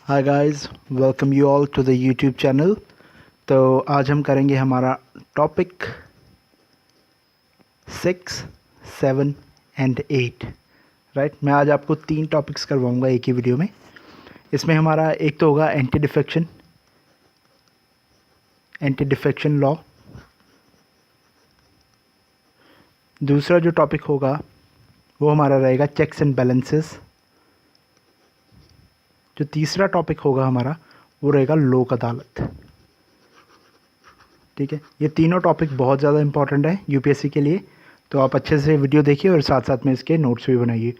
Hi guys, welcome you all to the YouTube channel. तो आज हम करेंगे हमारा टॉपिक 6, 7 एंड 8। राइट, मैं आज आपको 3 टॉपिक्स करवाऊंगा एक ही वीडियो में। इसमें हमारा एक तो होगा एंटी डिफेक्शन लॉ। दूसरा जो टॉपिक होगा वो हमारा रहेगा चेक्स एंड बैलेंसेस। जो तीसरा टॉपिक होगा हमारा वो रहेगा लोक अदालत। ठीक है, ये तीनों टॉपिक बहुत ज़्यादा इंपॉर्टेंट है यूपीएससी के लिए, तो आप अच्छे से वीडियो देखिए और साथ साथ में इसके नोट्स भी बनाइए।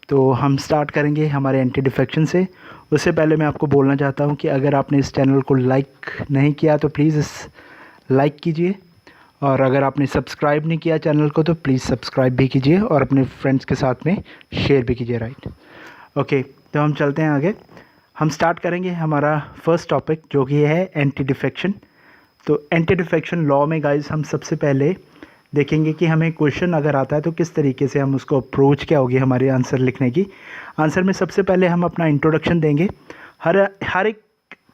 तो हम स्टार्ट करेंगे हमारे एंटी डिफेक्शन से। उससे पहले मैं आपको बोलना चाहता हूँ कि अगर आपने इस चैनल को लाइक नहीं किया तो प्लीज़ इस लाइक कीजिए, और अगर आपने सब्सक्राइब नहीं किया चैनल को तो प्लीज़ सब्सक्राइब भी कीजिए और अपने फ्रेंड्स के साथ में शेयर भी कीजिए। राइट, ओके, तो हम चलते हैं आगे। हम स्टार्ट करेंगे हमारा फर्स्ट टॉपिक जो कि है एंटी डिफेक्शन। तो एंटी डिफेक्शन लॉ में गाइस हम सबसे पहले देखेंगे कि हमें क्वेश्चन अगर आता है तो किस तरीके से हम उसको अप्रोच क्या होगी हमारे आंसर लिखने की। आंसर में सबसे पहले हम अपना इंट्रोडक्शन देंगे। हर एक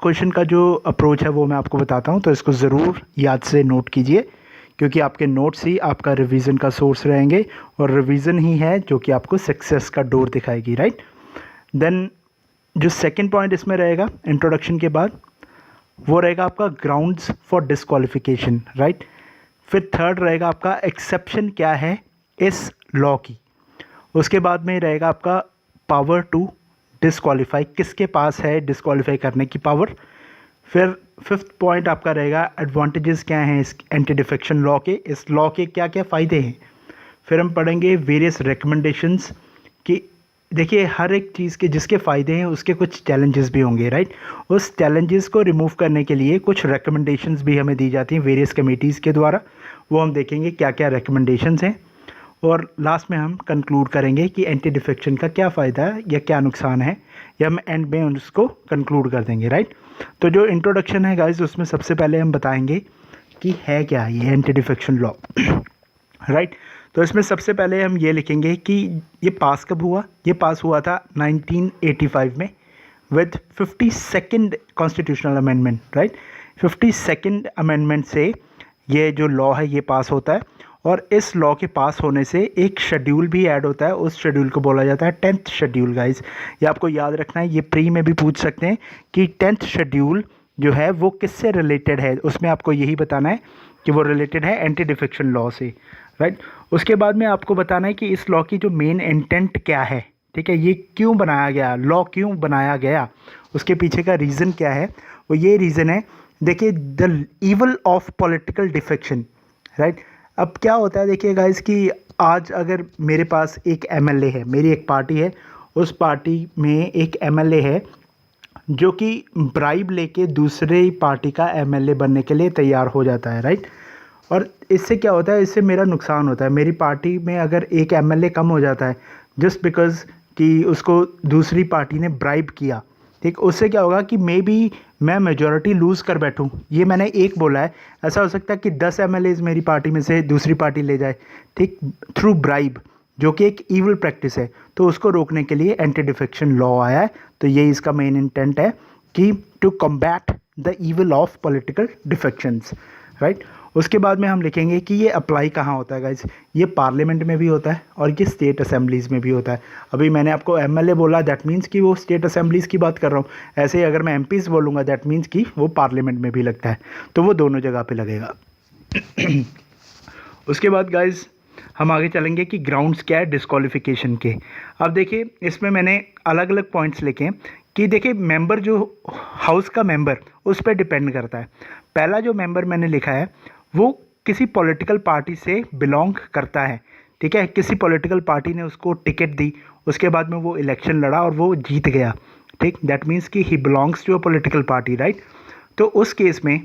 क्वेश्चन का जो अप्रोच है वो मैं आपको बताता हूँ, तो इसको ज़रूर याद से नोट कीजिए, क्योंकि आपके नोट्स ही आपका रिवीजन का सोर्स रहेंगे और रिवीजन ही है जो कि आपको सक्सेस का डोर दिखाएगी। राइट, देन जो सेकेंड पॉइंट इसमें रहेगा इंट्रोडक्शन के बाद वो रहेगा आपका ग्राउंड्स फॉर डिस्क्वालिफिकेशन। राइट, फिर थर्ड रहेगा आपका एक्सेप्शन क्या है इस लॉ की। उसके बाद में रहेगा आपका पावर टू डिस्क्वालीफाई, किसके पास है डिस्क्वालीफाई करने की पावर। फिर फिफ्थ पॉइंट आपका रहेगा एडवांटेजेस क्या हैं इस एंटी डिफेक्शन लॉ के, इस लॉ के क्या क्या फ़ायदे हैं। फिर हम पढ़ेंगे वेरियस रिकमेंडेशंस कि देखिए हर एक चीज़ के जिसके फ़ायदे हैं उसके कुछ चैलेंजेस भी होंगे। राइट, उस चैलेंजेस को रिमूव करने के लिए कुछ रिकमेंडेशंस भी हमें दी जाती हैं वेरियस कमेटीज़ के द्वारा, वो हम देखेंगे क्या क्या रिकमेंडेशंस हैं। और लास्ट में हम कंक्लूड करेंगे कि एंटी डिफेक्शन का क्या फ़ायदा है या क्या नुकसान है, या हम एंड में उसको कंक्लूड कर देंगे। राइट, तो जो इंट्रोडक्शन है गाइस उसमें सबसे पहले हम बताएंगे कि है क्या ये एंटी डिफेक्शन लॉ। राइट, तो इसमें सबसे पहले हम ये लिखेंगे कि ये पास कब हुआ। ये पास हुआ था 1985 में with 52nd constitutional amendment. Right, 52nd amendment से ये जो लॉ है ये पास होता है, और इस लॉ के पास होने से एक शेड्यूल भी ऐड होता है। उस शेड्यूल को बोला जाता है 10th शेड्यूल। गाइस ये आपको याद रखना है, ये प्री में भी पूछ सकते हैं कि 10th शेड्यूल जो है वो किससे रिलेटेड है। उसमें आपको यही बताना है कि वो रिलेटेड है एंटी डिफेक्शन लॉ से। राइट, उसके बाद में आपको बताना है कि इस लॉ की जो मेन इंटेंट क्या है। ठीक है, ये क्यों बनाया गया, लॉ क्यों बनाया गया, उसके पीछे का रीज़न क्या है। वो ये रीज़न है, देखिए, the evil of political defection. Right, अब क्या होता है देखिए गाइस कि आज अगर मेरे पास एक एमएलए है, मेरी एक पार्टी है, उस पार्टी में एक एमएलए है जो कि ब्राइब लेके दूसरे पार्टी का एमएलए बनने के लिए तैयार हो जाता है। राइट, और इससे क्या होता है, इससे मेरा नुकसान होता है। मेरी पार्टी में अगर एक एमएलए कम हो जाता है जस्ट बिकॉज कि उसको दूसरी पार्टी ने ब्राइब किया, ठीक, उससे क्या होगा कि मे बी मैं मेजॉरिटी लूज़ कर बैठूं। ये मैंने एक बोला है, ऐसा हो सकता है कि 10 एमएलएज मेरी पार्टी में से दूसरी पार्टी ले जाए, ठीक, थ्रू ब्राइब, जो कि एक ईवल प्रैक्टिस है। तो उसको रोकने के लिए एंटी डिफेक्शन लॉ आया है। तो ये इसका मेन इंटेंट है कि to combat the evil of political defections. Right, उसके बाद में हम लिखेंगे कि ये अप्लाई कहाँ होता है गाइज। ये पार्लियामेंट में भी होता है और ये स्टेट असेंबलीज़ में भी होता है। अभी मैंने आपको एमएलए बोला, दैट मीन्स कि वो स्टेट असेंबलीज़ की बात कर रहा हूँ। ऐसे ही अगर मैं एमपीज़ बोलूँगा दैट मीन्स कि वो पार्लियामेंट में भी लगता है, तो वो दोनों जगह पे लगेगा। उसके बाद गाइज हम आगे चलेंगे कि ग्राउंड्स क्या है डिस्क्वालिफिकेशन के। अब देखिए इसमें मैंने अलग अलग पॉइंट्स लिखे हैं कि देखिए मेंबर जो हाउस का मेंबर उस पर डिपेंड करता है। पहला जो मेंबर मैंने लिखा है वो किसी पॉलिटिकल पार्टी से बिलोंग करता है। ठीक है, किसी पॉलिटिकल पार्टी ने उसको टिकट दी, उसके बाद में वो इलेक्शन लड़ा और वो जीत गया। ठीक, दैट मीन्स कि he belongs to a political party. Right, तो उस केस में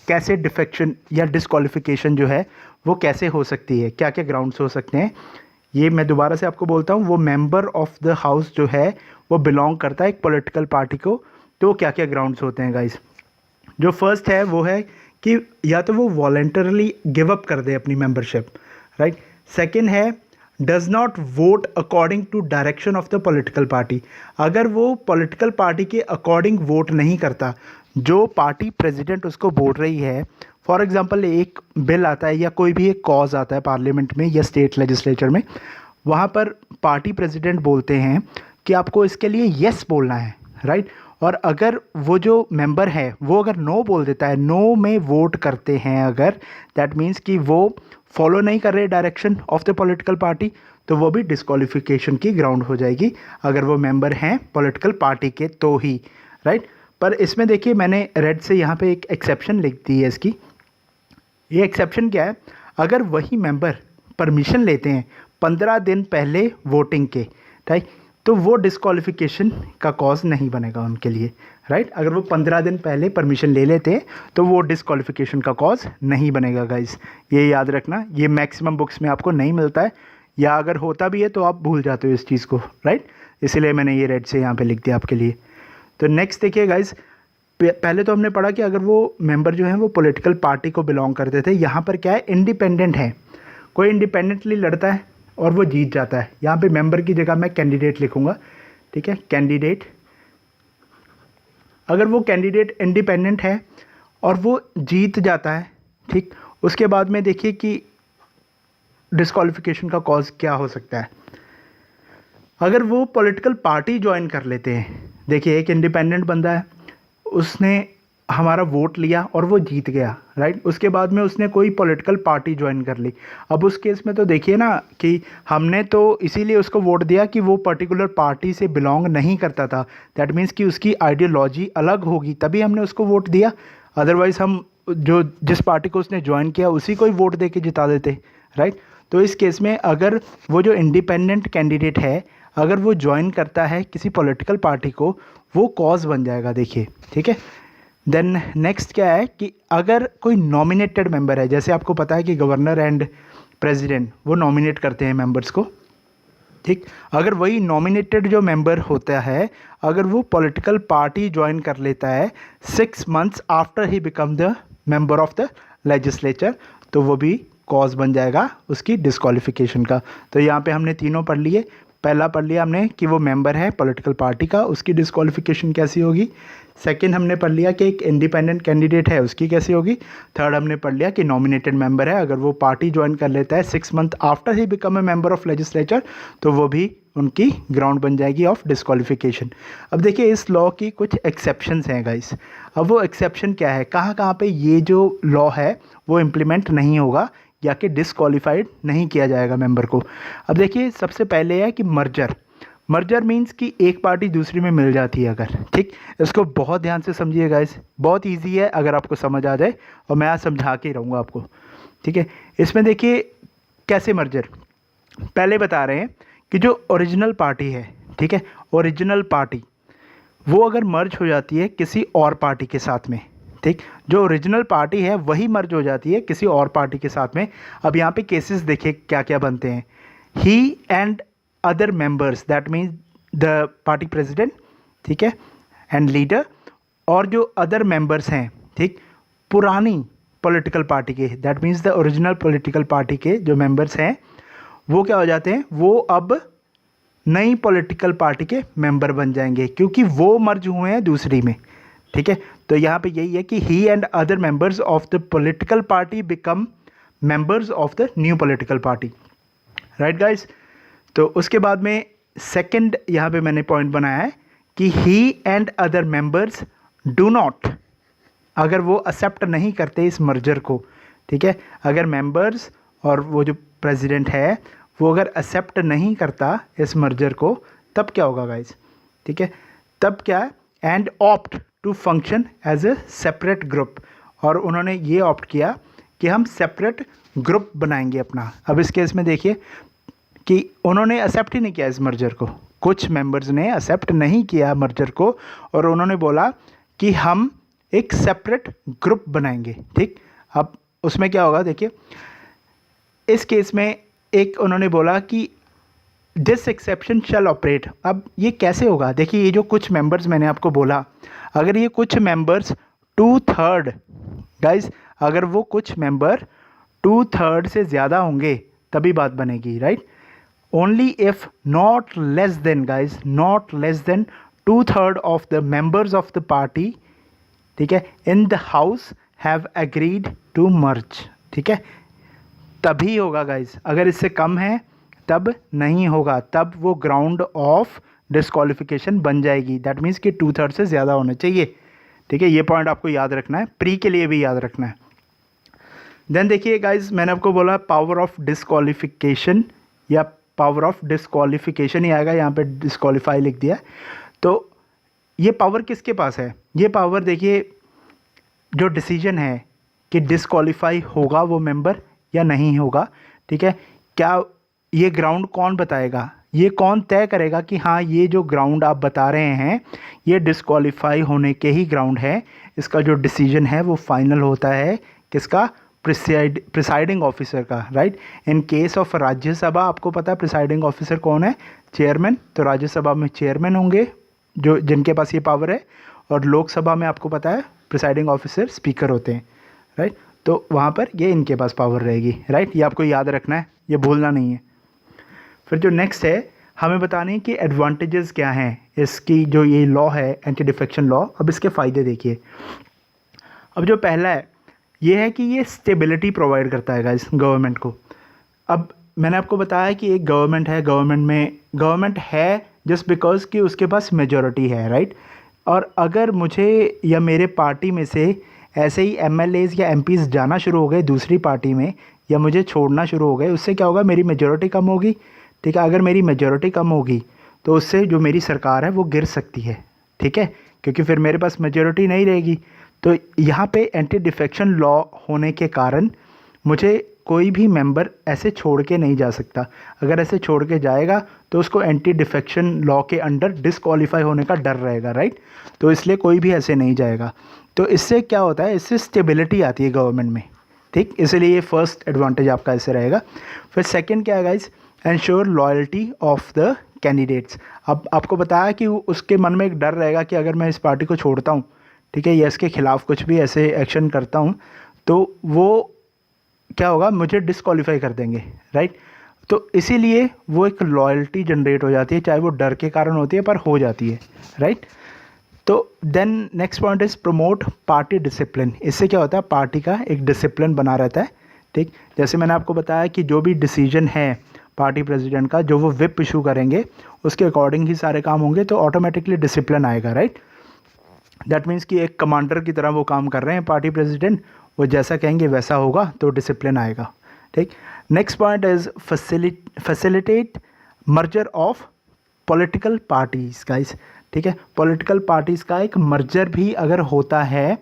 कैसे डिफेक्शन या डिस्क्वालिफिकेशन जो है वो कैसे हो सकती है, क्या क्या ग्राउंड्स हो सकते हैं, ये मैं दोबारा से आपको बोलता हूँ। वो मेंबर ऑफ द हाउस जो है वो बिलोंग करता है एक पॉलिटिकल पार्टी को, तो क्या क्या ग्राउंड्स होते हैं गाइस। जो फर्स्ट है वो है कि या तो वो वॉलेंटरली गिव अप कर दे अपनी मेंबरशिप। राइट, सेकंड है does not vote according to direction of the political party. अगर वो पॉलिटिकल पार्टी के अकॉर्डिंग वोट नहीं करता, जो पार्टी प्रेसिडेंट उसको बोल रही है, फॉर एग्जांपल एक बिल आता है या कोई भी एक कॉज आता है पार्लियामेंट में या स्टेट लेजिस्लेचर में, वहाँ पर पार्टी प्रेसिडेंट बोलते हैं कि आपको इसके लिए येस बोलना है, राइट। और अगर वो जो मेंबर है वो अगर नो बोल देता है, नो में वोट करते हैं अगर, दैट मीन्स कि वो फॉलो नहीं कर रहे direction of the political party, तो वो भी डिस्क्वालिफिकेशन की ग्राउंड हो जाएगी अगर वो मेंबर हैं पॉलिटिकल पार्टी के तो ही, राइट। पर इसमें देखिए मैंने रेड से यहाँ पे एक एक्सेप्शन लिख दी है इसकी। ये एक्सेप्शन क्या है, अगर वही मेंबर परमिशन लेते हैं 15 दिन पहले वोटिंग के, राइट, तो वो डिस्क्वालिफिकेशन का कॉज नहीं बनेगा उनके लिए, राइट। अगर वो 15 दिन पहले परमिशन ले लेते हैं तो वो डिस्क्वालिफिकेशन का कॉज नहीं बनेगा गाइस, ये याद रखना। ये मैक्सिमम बुक्स में आपको नहीं मिलता है, या अगर होता भी है तो आप भूल जाते हो इस चीज़ को, राइट। इसीलिए मैंने ये रेड से यहाँ पे लिख दिया आपके लिए। तो नेक्स्ट देखिए गाइस, पहले तो हमने पढ़ा कि अगर वो मेंबर जो हैं वो पॉलिटिकल पार्टी को बिलोंग करते थे, यहाँ पर क्या है, इंडिपेंडेंट है, कोई इंडिपेंडेंटली लड़ता है और वो जीत जाता है। यहाँ पे मेंबर की जगह मैं कैंडिडेट लिखूँगा, ठीक है, कैंडिडेट। अगर वो कैंडिडेट इंडिपेंडेंट है और वो जीत जाता है, ठीक, उसके बाद में देखिए कि डिस्क्वालिफिकेशन का कॉज क्या हो सकता है। अगर वो पॉलिटिकल पार्टी ज्वाइन कर लेते हैं, देखिए एक इंडिपेंडेंट बंदा है, उसने हमारा वोट लिया और वो जीत गया, राइट। उसके बाद में उसने कोई पॉलिटिकल पार्टी ज्वाइन कर ली। अब उस केस में तो देखिए ना कि हमने तो इसीलिए उसको वोट दिया कि वो पर्टिकुलर पार्टी से बिलोंग नहीं करता था, दैट मीन्स कि उसकी आइडियोलॉजी अलग होगी, तभी हमने उसको वोट दिया। अदरवाइज़ हम जो जिस पार्टी को उसने ज्वाइन किया उसी को ही वोट दे के जिता देते, राइट। तो इस केस में अगर वो जो इंडिपेंडेंट कैंडिडेट है, अगर वो ज्वाइन करता है किसी पॉलिटिकल पार्टी को, वो कॉज बन जाएगा, देखिए, ठीक है। देन नेक्स्ट क्या है कि अगर कोई नॉमिनेटेड मेंबर है, जैसे आपको पता है कि गवर्नर एंड प्रेसिडेंट वो नॉमिनेट करते हैं मेंबर्स को, ठीक। अगर वही नॉमिनेटेड जो मेंबर होता है, अगर वो पॉलिटिकल पार्टी ज्वाइन कर लेता है 6 months after he become the member of the legislature, तो वो भी कॉज बन जाएगा उसकी डिस्क्वालिफिकेशन का। तो यहाँ पे हमने तीनों पढ़ लिए। पहला पढ़ लिया हमने कि वो मेंबर है पॉलिटिकल पार्टी का, उसकी डिस्क्वालिफिकेशन कैसी होगी। सेकंड हमने पढ़ लिया कि एक इंडिपेंडेंट कैंडिडेट है, उसकी कैसी होगी। थर्ड हमने पढ़ लिया कि नॉमिनेटेड मेंबर है, अगर वो पार्टी ज्वाइन कर लेता है 6 month after he become a member of legislature, तो वो भी उनकी ग्राउंड बन जाएगी ऑफ डिस्क्वालिफिकेशन। अब देखिए इस लॉ की कुछ एक्सेप्शंस हैं गाइस। अब वो एक्सेप्शन क्या है, कहाँ कहाँ पे ये जो लॉ है वो इम्प्लीमेंट नहीं होगा या कि डिस्क्वालीफाइड नहीं किया जाएगा मेंबर को। अब देखिए सबसे पहले है कि मर्जर। मर्जर मीन्स कि एक पार्टी दूसरी में मिल जाती है अगर, ठीक। इसको बहुत ध्यान से समझिए गाइस, बहुत इजी है अगर आपको समझ आ जाए, और मैं आज समझा के ही रहूँगा आपको, ठीक है। इसमें देखिए कैसे मर्जर, पहले बता रहे हैं कि जो ओरिजिनल पार्टी है, ठीक है, ओरिजिनल पार्टी वो अगर मर्ज हो जाती है किसी और पार्टी के साथ में, ठीक, जो ओरिजिनल पार्टी है वही मर्ज हो जाती है किसी और पार्टी के साथ में। अब यहाँ पे केसेस देखिए क्या क्या बनते हैं। He and other members, that means the party president, ठीक है, एंड लीडर, और जो अदर मेंबर्स हैं, ठीक, पुरानी पॉलिटिकल पार्टी के, that means the original political party के जो मेंबर्स हैं वो क्या हो जाते हैं, वो अब नई पॉलिटिकल पार्टी के मेंबर बन जाएंगे क्योंकि वो मर्ज हुए हैं दूसरी में, ठीक है। तो यहाँ पे यही है कि he and other members of the political party become members of the new political party, right guys. तो उसके बाद में सेकंड यहाँ पे मैंने पॉइंट बनाया है कि he and other members do not, अगर वो एक्सेप्ट नहीं करते इस मर्जर को, ठीक है, अगर मेंबर्स और वो जो प्रेसिडेंट है वो अगर एक्सेप्ट नहीं करता इस मर्जर को, तब क्या होगा गाइस, ठीक है, तब क्या है, and opt to function as a separate group, और उन्होंने ये ऑप्ट किया कि हम सेपरेट ग्रुप बनाएंगे अपना। अब इस केस में देखिए कि उन्होंने एक्सेप्ट ही नहीं किया इस मर्जर को, कुछ मेंबर्स ने एक्सेप्ट नहीं किया मर्जर को और उन्होंने बोला कि हम एक सेपरेट ग्रुप बनाएंगे, ठीक। अब उसमें क्या होगा देखिए, इस केस में एक उन्होंने बोला कि दिस एक्सेप्शन शैल ऑपरेट। अब ये कैसे होगा, देखिए ये जो कुछ मेंबर्स मैंने आपको बोला, अगर ये कुछ मेंबर्स 2/3 गाइस, अगर वो कुछ मेंबर 2/3 से ज़्यादा होंगे तभी बात बनेगी, right. only if not less than, guys, not less than 2/3 of the members of the party, ठीक है, in the house have agreed to merge, ठीक है, तभी होगा गाइज। अगर इससे कम है तब नहीं होगा, तब वो ग्राउंड ऑफ डिस्क्वालिफिकेशन बन जाएगी। दैट मीन्स कि 2/3 से ज़्यादा होना चाहिए, ठीक है। ये पॉइंट आपको याद रखना है, प्री के लिए भी याद रखना है। देन देखिए गाइज, मैंने आपको बोला पावर ऑफ डिस्क्वालिफिकेशन या पावर ऑफ डिस्क्वालिफिकेशन ही आएगा, यहाँ पे डिस्क्वालीफाई लिख दिया। तो ये पावर किसके पास है? ये पावर देखिए, जो डिसीजन है कि डिस्क्वालीफाई होगा वो मेंबर या नहीं होगा, ठीक है, क्या ये ग्राउंड कौन बताएगा? ये कौन तय करेगा कि हाँ ये जो ग्राउंड आप बता रहे हैं ये डिस्क्वालीफाई होने के ही ग्राउंड है? इसका जो डिसीजन है वो फाइनल होता है किसका? प्रिसाइडिंग ऑफिसर का, right. In case of Rajya Sabha आपको पता है प्रिसाइडिंग ऑफिसर कौन है? चेयरमैन। तो राज्यसभा में चेयरमैन होंगे जो जिनके पास ये पावर है, और लोकसभा में आपको पता है प्रिसाइडिंग ऑफिसर स्पीकर होते हैं, राइट। तो वहाँ पर ये इनके पास पावर रहेगी, राइट। ये आपको याद रखना है, ये भूलना नहीं है। फिर जो नेक्स्ट है, हमें बताने हैं कि एडवांटेजेस क्या हैं इसकी, जो ये लॉ है एंटी डिफेक्शन लॉ। अब इसके फ़ायदे देखिए। अब जो पहला है ये है कि ये स्टेबिलिटी प्रोवाइड करता है गाइस गवर्नमेंट को। अब मैंने आपको बताया कि एक गवर्नमेंट है, गवर्नमेंट है जस्ट बिकॉज कि उसके पास मेजॉरिटी है, राइट। और अगर मुझे या मेरे पार्टी में से ऐसे ही एमएलएज या एमपीज़ जाना शुरू हो गए दूसरी पार्टी में, या मुझे छोड़ना शुरू हो गए, उससे क्या होगा? मेरी मेजॉरिटी कम होगी, ठीक है। अगर मेरी मेजॉरिटी कम होगी तो उससे जो मेरी सरकार है वो गिर सकती है, ठीक है, क्योंकि फिर मेरे पास मेजॉरिटी नहीं रहेगी। तो यहाँ पे एंटी डिफेक्शन लॉ होने के कारण मुझे कोई भी मेंबर ऐसे छोड़ के नहीं जा सकता। अगर ऐसे छोड़ के जाएगा तो उसको एंटी डिफेक्शन लॉ के अंडर डिस्क्वालीफाई होने का डर रहेगा, राइट। तो इसलिए कोई भी ऐसे नहीं जाएगा। तो इससे क्या होता है? इससे स्टेबिलिटी आती है गवर्नमेंट में, ठीक। इसलिए ये फर्स्ट एडवांटेज आपका ऐसे रहेगा। फिर सेकंड क्या है guys? Ensure loyalty of the candidates. अब आपको बताया कि उसके मन में एक डर रहेगा कि अगर मैं इस पार्टी को छोड़ता हूँ, ठीक है, या इसके खिलाफ कुछ भी ऐसे एक्शन करता हूँ तो वो क्या होगा? मुझे डिस्क्वालीफाई कर देंगे, राइट। तो इसीलिए वो एक लॉयल्टी जनरेट हो जाती है, चाहे वो डर के कारण होती है पर हो जाती है, राइट। तो then next point is promote party discipline. इससे क्या होता है? पार्टी का एक डिसिप्लिन बना रहता है, ठीक। जैसे मैंने आपको बताया कि जो भी डिसीजन है पार्टी प्रेसिडेंट का, जो वो विप इशू करेंगे उसके अकॉर्डिंग ही सारे काम होंगे, तो ऑटोमेटिकली डिसिप्लिन आएगा, राइट। दैट मीन्स कि एक कमांडर की तरह वो काम कर रहे हैं पार्टी प्रेसिडेंट, वो जैसा कहेंगे वैसा होगा, तो डिसिप्लिन आएगा, ठीक। Next point is facilitate merger of political parties guys, ठीक है। पॉलिटिकल पार्टीज़ का एक मर्जर भी अगर होता है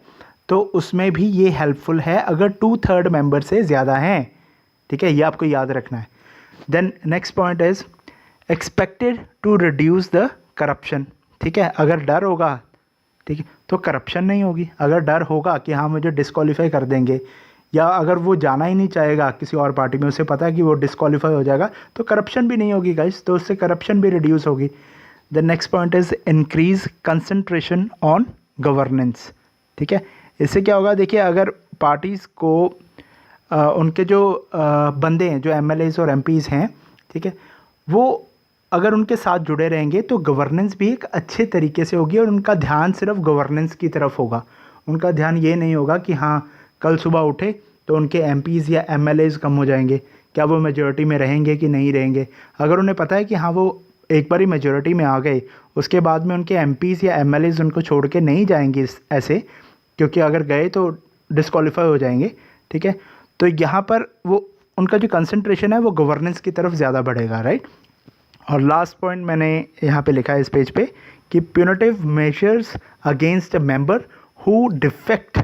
तो उसमें भी ये हेल्पफुल है अगर 2/3 मेंबर से ज़्यादा हैं, ठीक है। ये आपको याद रखना है। Then next point is expected to reduce the corruption, ठीक है। अगर डर होगा, ठीक है, तो करप्शन नहीं होगी। अगर डर होगा कि हाँ मुझे डिस्क्वालीफाई कर देंगे, या अगर वो जाना ही नहीं चाहेगा किसी और पार्टी में, उसे पता है कि वो डिस्क्वालीफाई हो जाएगा, तो करप्शन भी नहीं होगी गाइस, तो उससे करप्शन भी रिड्यूस होगी। The next point is increase concentration on governance, ठीक है। इससे क्या होगा? देखिए, अगर पार्टीज़ को उनके जो बंदे हैं, जो एमएलएज और एमपीज़ हैं, ठीक है, वो अगर उनके साथ जुड़े रहेंगे तो गवर्नेंस भी एक अच्छे तरीके से होगी और उनका ध्यान सिर्फ गवर्नेंस की तरफ होगा। उनका ध्यान ये नहीं होगा कि हाँ कल सुबह उठे तो उनके एमपीज़ या एमएलएज कम हो जाएंगे, क्या वो मेजॉरिटी में रहेंगे कि नहीं रहेंगे। अगर उन्हें पता है कि हाँ वो एक बार ही मेजॉरिटी में आ गए, उसके बाद में उनके एमपीज़ या एमएलएज उनको छोड़ के नहीं जाएंगे ऐसे, क्योंकि अगर गए तो डिस्क्वालीफाई हो जाएंगे, ठीक है। तो यहाँ पर वो उनका जो कंसंट्रेशन है वो गवर्नेंस की तरफ ज़्यादा बढ़ेगा, राइट। और लास्ट पॉइंट मैंने यहाँ पे लिखा है इस पेज पे कि punitive measures against a member who defect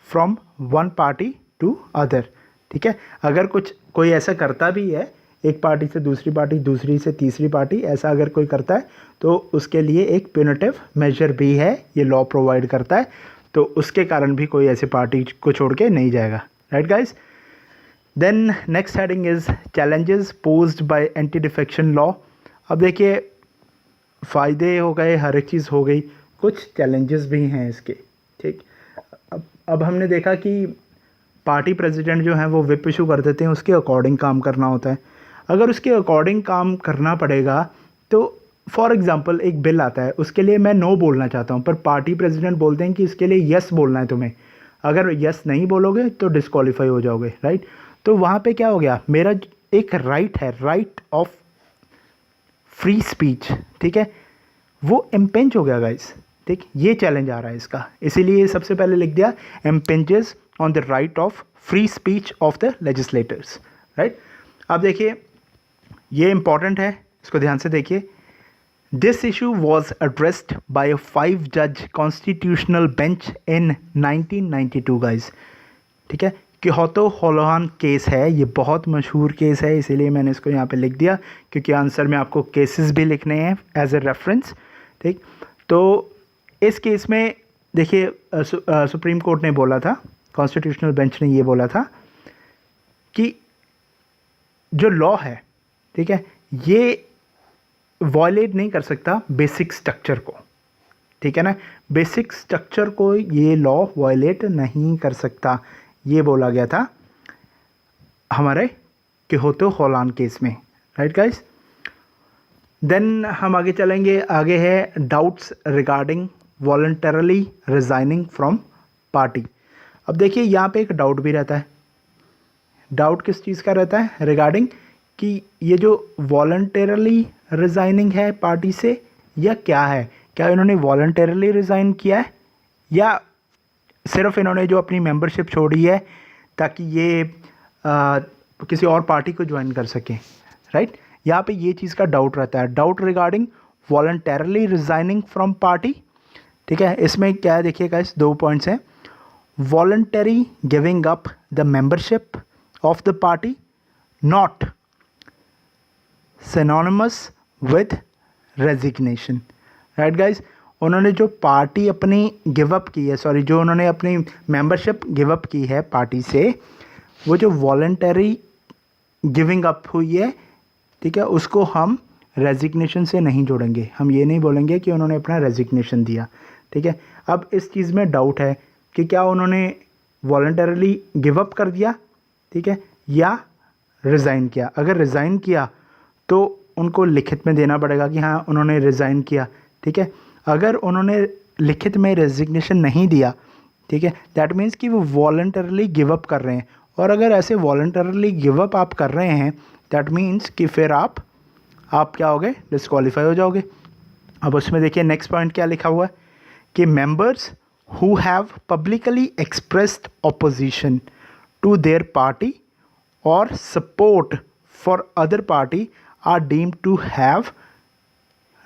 from one party to other, ठीक है। अगर कोई ऐसा करता भी है, एक पार्टी से दूसरी पार्टी, दूसरी से तीसरी पार्टी, ऐसा अगर कोई करता है तो उसके लिए एक प्यूनिटिव मेजर भी है, ये लॉ प्रोवाइड करता है, तो उसके कारण भी कोई ऐसी पार्टी को छोड़ के नहीं जाएगा, right guys. Then next heading is challenges posed by anti defection law. अब देखिए, फ़ायदे हो गए, हर एक चीज़ हो गई, कुछ चैलेंजेस भी हैं इसके, ठीक। अब हमने देखा कि पार्टी प्रेसिडेंट जो हैं वो विप इशू कर देते हैं, उसके अकॉर्डिंग काम करना होता है। अगर उसके अकॉर्डिंग काम करना पड़ेगा तो फॉर एग्जांपल एक बिल आता है, उसके लिए मैं नो बोलना चाहता हूँ पर पार्टी प्रेसिडेंट बोलते हैं कि इसके लिए यस बोलना है तुम्हें, अगर यस नहीं बोलोगे तो डिस्क्वालीफाई हो जाओगे, राइट। तो वहाँ पे क्या हो गया, मेरा एक राइट है, राइट ऑफ फ्री स्पीच, ठीक है, वो इम्पेंच हो गया गाइस, ठीक। ये चैलेंज आ रहा है इसका, इसीलिए सबसे पहले लिख दिया impinges on the right of free speech of the legislators, right. अब देखिए ये इंपॉर्टेंट है, इसको ध्यान से देखिए। This issue was addressed by a 5 जज कॉन्स्टिट्यूशनल बेंच इन 1992 गाइस, ठीक है। क्योतो होलोहान केस है, ये बहुत मशहूर केस है, इसीलिए मैंने इसको यहाँ पे लिख दिया क्योंकि आंसर में आपको केसेस भी लिखने हैं एज ए रेफरेंस, ठीक। तो इस केस में देखिए सुप्रीम कोर्ट ने बोला था, कॉन्स्टिट्यूशनल बेंच ने ये बोला था कि जो लॉ है, ठीक है, ये वॉयलेट नहीं कर सकता बेसिक स्ट्रक्चर को, ठीक है ना, बेसिक स्ट्रक्चर को ये लॉ वॉयलेट नहीं कर सकता, ये बोला गया था हमारे क्योतो होलोहान केस में, राइट गाइस। देन हम आगे चलेंगे, आगे है doubts regarding voluntarily resigning from party. अब देखिए यहाँ पे एक डाउट भी रहता है, डाउट किस चीज़ का रहता है, रिगार्डिंग कि ये जो वॉलंटरली रिजाइनिंग है पार्टी से या क्या है, क्या इन्होंने वॉलंटरली रिज़ाइन किया है या सिर्फ इन्होंने जो अपनी मेंबरशिप छोड़ी है ताकि ये किसी और पार्टी को ज्वाइन कर सकें, राइट। यहाँ पे ये चीज़ का डाउट रहता है, doubt regarding voluntarily resigning from party, ठीक है। इसमें क्या है देखिए गाइस, 2 पॉइंट्स हैं, voluntary giving up the membership of the party not synonymous with resignation, right guys. उन्होंने जो पार्टी अपनी गिव अप की है, सॉरी जो उन्होंने अपनी मेंबरशिप गिव अप की है पार्टी से, वो जो वॉलंटरी गिविंग अप हुई है, ठीक है, उसको हम रेजिग्नेशन से नहीं जोड़ेंगे, हम ये नहीं बोलेंगे कि उन्होंने अपना रेजिग्नेशन दिया, ठीक है। अब इस चीज़ में डाउट है कि क्या उन्होंने वॉलंटरली गिव अप कर दिया, ठीक है, या रिज़ाइन किया। अगर रिज़ाइन किया तो उनको लिखित में देना पड़ेगा कि हाँ उन्होंने रिज़ाइन किया, ठीक है। अगर उन्होंने लिखित में रेजिग्नेशन नहीं दिया, ठीक है, दैट मीन्स कि वो वॉलंटरली गिव अप कर रहे हैं, और अगर ऐसे वॉलंटरली गिव अप आप कर रहे हैं दैट मीन्स कि फिर आप क्या हो गए, डिस्क्वालीफाई हो जाओगे। अब उसमें देखिए नेक्स्ट पॉइंट क्या लिखा हुआ है कि members who have publicly expressed opposition to their party और support for other party are deemed to have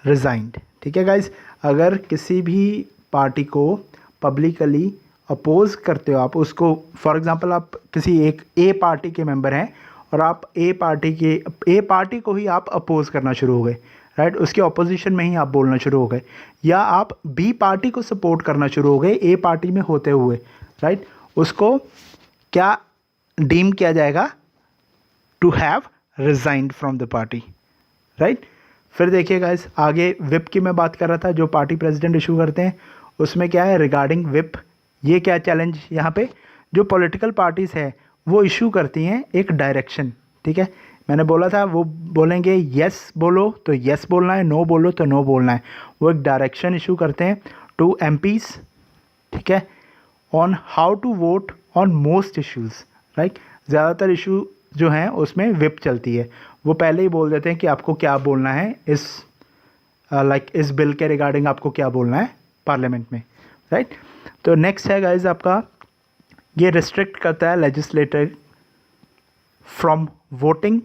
resigned, ठीक है गाइज। अगर किसी भी पार्टी को पब्लिकली अपोज करते हो आप, उसको फॉर एग्जांपल आप किसी एक ए पार्टी के मेंबर हैं और आप ए पार्टी को ही आप अपोज करना शुरू हो गए, राइट, उसके ऑपोजिशन में ही आप बोलना शुरू हो गए, या आप बी पार्टी को सपोर्ट करना शुरू हो गए ए पार्टी में होते हुए, राइट, उसको क्या डीम किया जाएगा, to have resigned from the party, right. फिर देखिए गाइस आगे विप की मैं बात कर रहा था, जो पार्टी प्रेसिडेंट इशू करते हैं, उसमें क्या है रिगार्डिंग विप, ये क्या चैलेंज यहाँ पे, जो पॉलिटिकल पार्टीज़ है वो इशू करती हैं एक डायरेक्शन, ठीक है। मैंने बोला था वो बोलेंगे यस बोलो तो यस बोलना है, नो बोलो तो नो बोलना है, वो एक डायरेक्शन इशू करते हैं टू एमपीज़, ठीक है, on how to vote on most issues, right. ज़्यादातर इशू जो हैं उसमें विप चलती है, वो पहले ही बोल देते हैं कि आपको क्या बोलना है इस इस बिल के रिगार्डिंग आपको क्या बोलना है पार्लियामेंट में, राइट। तो नेक्स्ट है गाइज आपका, ये रिस्ट्रिक्ट करता है legislator from voting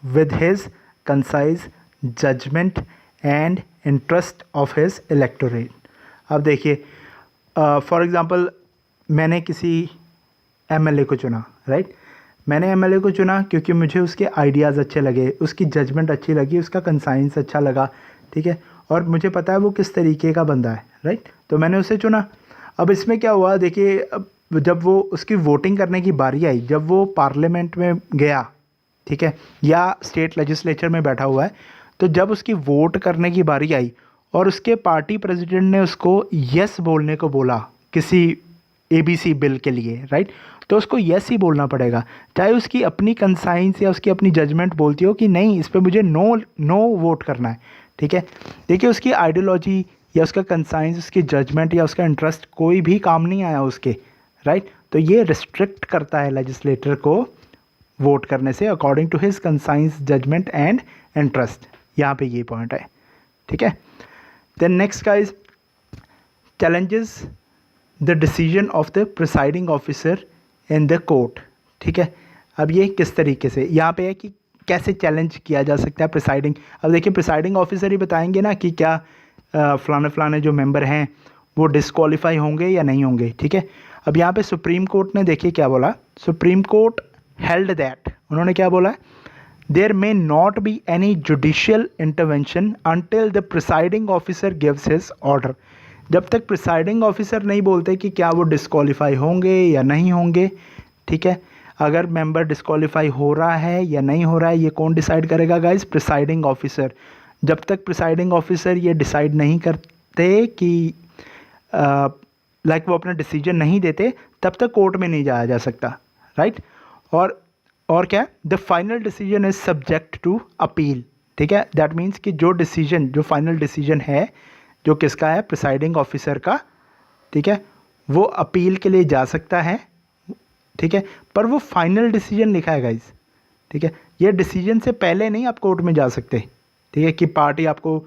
with his conscience judgment and interest of his electorate. अब देखिए फॉर एग्जांपल मैंने किसी एमएलए को चुना, राइट, मैंने एमएलए को चुना क्योंकि मुझे उसके आइडियाज़ अच्छे लगे, उसकी जजमेंट अच्छी लगी, उसका कंसाइंस अच्छा लगा, ठीक है, और मुझे पता है वो किस तरीके का बंदा है, राइट, तो मैंने उसे चुना। अब इसमें क्या हुआ देखिए, अब जब वो उसकी वोटिंग करने की बारी आई, जब वो पार्लियामेंट में गया, ठीक है, या स्टेट लेजिस्लेचर में बैठा हुआ है, तो जब उसकी वोट करने की बारी आई और उसके पार्टी प्रेसिडेंट ने उसको यस बोलने को बोला किसी ABC बिल के लिए, राइट। तो उसको यस ही बोलना पड़ेगा, चाहे उसकी अपनी कंसाइंस या उसकी अपनी जजमेंट बोलती हो कि नहीं इस पर मुझे नो वोट करना है, ठीक है। देखिए उसकी आइडियोलॉजी या उसका कंसाइंस, उसकी जजमेंट या उसका इंटरेस्ट कोई भी काम नहीं आया उसके, राइट। तो ये रिस्ट्रिक्ट करता है लेजिस्लेटर को वोट करने से according to his conscience, judgment and interest. यहाँ पे ये पॉइंट है, ठीक है। Then next guys, challenges the decision of the presiding officer in the court, ठीक है। अब ये किस तरीके से यहाँ पे है कि कैसे चैलेंज किया जा सकता है प्रिसाइडिंग। अब देखिए प्रिसाइडिंग ऑफिसर ही बताएंगे ना कि क्या फलाने फलाने जो मेंबर हैं वो डिस्क्वालीफाई होंगे या नहीं होंगे, ठीक है। अब यहाँ पे सुप्रीम कोर्ट ने देखिए क्या बोला, सुप्रीम कोर्ट हेल्ड दैट, उन्होंने क्या बोला, there may not be any judicial intervention until the presiding officer gives his order. जब तक प्रिसाइडिंग ऑफिसर नहीं बोलते कि क्या वो डिस्क्वालीफाई होंगे या नहीं होंगे, ठीक है। अगर मेंबर डिस्क्वालीफाई हो रहा है या नहीं हो रहा है ये कौन डिसाइड करेगा गाइस, प्रिसाइडिंग ऑफिसर। जब तक प्रिसाइडिंग ऑफिसर ये डिसाइड नहीं करते कि लाइक वो अपना डिसीजन नहीं देते, तब तक कोर्ट में नहीं जाया जा सकता, राइट। और क्या, the final decision is subject to appeal, ठीक है। दैट मीन्स कि जो डिसीजन, जो फाइनल डिसीजन है जो किसका है, प्रिसाइडिंग ऑफिसर का, ठीक है, वो अपील के लिए जा सकता है, ठीक है। पर वो फाइनल डिसीजन लिखा है गाइस, ठीक है। ये डिसीजन से पहले नहीं आप कोर्ट में जा सकते, ठीक है, कि पार्टी आपको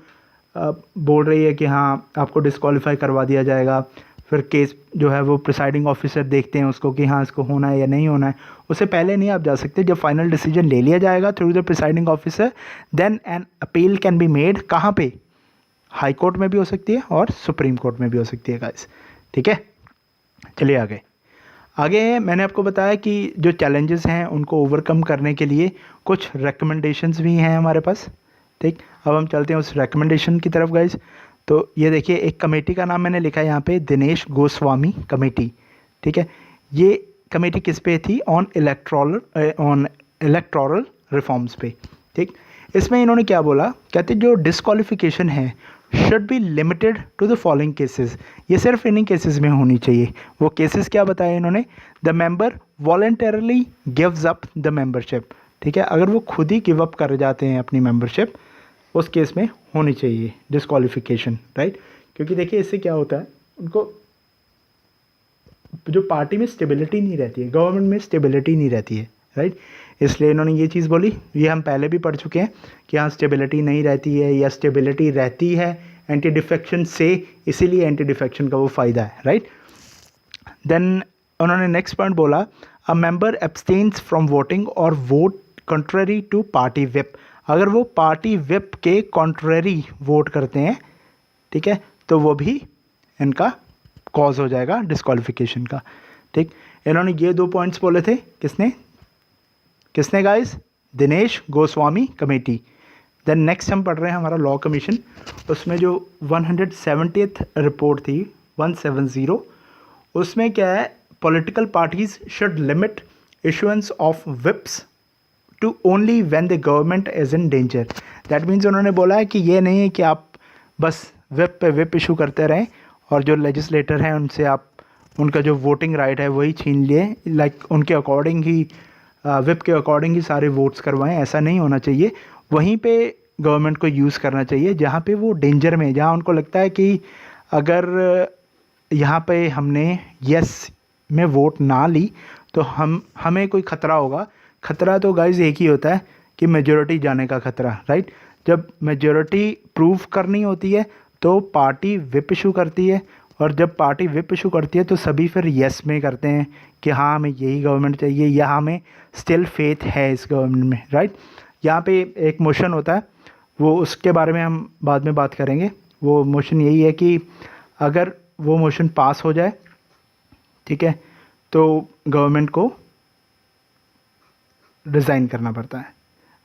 बोल रही है कि हाँ आपको डिस्क्वालीफाई करवा दिया जाएगा, फिर केस जो है वो प्रिसाइडिंग ऑफिसर देखते हैं उसको कि हाँ इसको होना है या नहीं होना है, उससे पहले नहीं आप जा सकते। जब फाइनल डिसीजन ले लिया जाएगा through the presiding officer, then an appeal can be made, कहाँ पे, हाई कोर्ट में भी हो सकती है और सुप्रीम कोर्ट में भी हो सकती है गाइस, ठीक है। चलिए आगे मैंने आपको बताया कि जो चैलेंजेस हैं उनको ओवरकम करने के लिए कुछ रिकमेंडेशंस भी हैं हमारे पास, ठीक। अब हम चलते हैं उस रिकमेंडेशन की तरफ गाइस। तो ये देखिए एक कमेटी का नाम मैंने लिखा है यहाँ पे, दिनेश गोस्वामी कमेटी, ठीक है। ये कमेटी किस पे थी, ऑन इलेक्टोरल रिफॉर्म्स पे, ठीक। इसमें इन्होंने क्या बोला, कहते जो डिस्क्वालिफिकेशन है should be limited to the following cases, ये सिर्फ इन्हीं केसेस में होनी चाहिए। वो केसेस क्या बताए इन्होंने, the member voluntarily gives up the membership, ठीक है। अगर वो खुद ही गिव अप कर जाते हैं अपनी मेंबरशिप, उस केस में होनी चाहिए डिस्क्वालिफिकेशन, राइट। क्योंकि देखिए इससे क्या होता है, उनको जो पार्टी में स्टेबिलिटी नहीं रहती है, गवर्नमेंट में स्टेबिलिटी नहीं रहती है, राइट। इसलिए इन्होंने ये चीज़ बोली, ये हम पहले भी पढ़ चुके हैं कि हाँ स्टेबिलिटी नहीं रहती है या स्टेबिलिटी रहती है एंटी डिफेक्शन से, इसीलिए एंटी डिफेक्शन का वो फ़ायदा है, राइट। देन उन्होंने नेक्स्ट पॉइंट बोला, a member abstains from voting और vote contrary to party whip, अगर वो पार्टी विप के कॉन्ट्ररी वोट करते हैं, ठीक है, तो वो भी इनका कॉज हो जाएगा डिस्क्वालिफिकेशन का, ठीक। इन्होंने ये 2 पॉइंट्स बोले थे, किसने guys, Dinesh Goswami committee. Then next हम पढ़ रहे हैं हमारा लॉ कमीशन, उसमें जो 170th रिपोर्ट थी 170, उसमें क्या है, political parties should limit issuance of whips to only when the government is in danger. That means उन्होंने बोला है कि ये नहीं है कि आप बस विप पे विप इशू करते रहें और जो लेजिस्लेटर हैं उनसे आप उनका जो वोटिंग राइट है वही छीन लिए, लाइक उनके अकॉर्डिंग ही विप के अकॉर्डिंग ही सारे वोट्स करवाएं, ऐसा नहीं होना चाहिए। वहीं पे गवर्नमेंट को यूज़ करना चाहिए जहाँ पे वो डेंजर में, जहाँ उनको लगता है कि अगर यहाँ पे हमने यस में वोट ना ली तो हमें कोई ख़तरा होगा। ख़तरा तो गाइज एक ही होता है कि मेजॉरिटी जाने का ख़तरा, राइट। जब मेजॉरिटी प्रूव करनी होती है तो पार्टी विप इशू करती है, और जब पार्टी विप इशू करती है तो सभी फिर यस में करते हैं कि हाँ हमें यही गवर्नमेंट चाहिए या हमें स्टिल फेथ है इस गवर्नमेंट में, राइट। यहाँ पे एक मोशन होता है, वो उसके बारे में हम बाद में बात करेंगे। वो मोशन यही है कि अगर वो मोशन पास हो जाए, ठीक है, तो गवर्नमेंट को रिज़ाइन करना पड़ता है,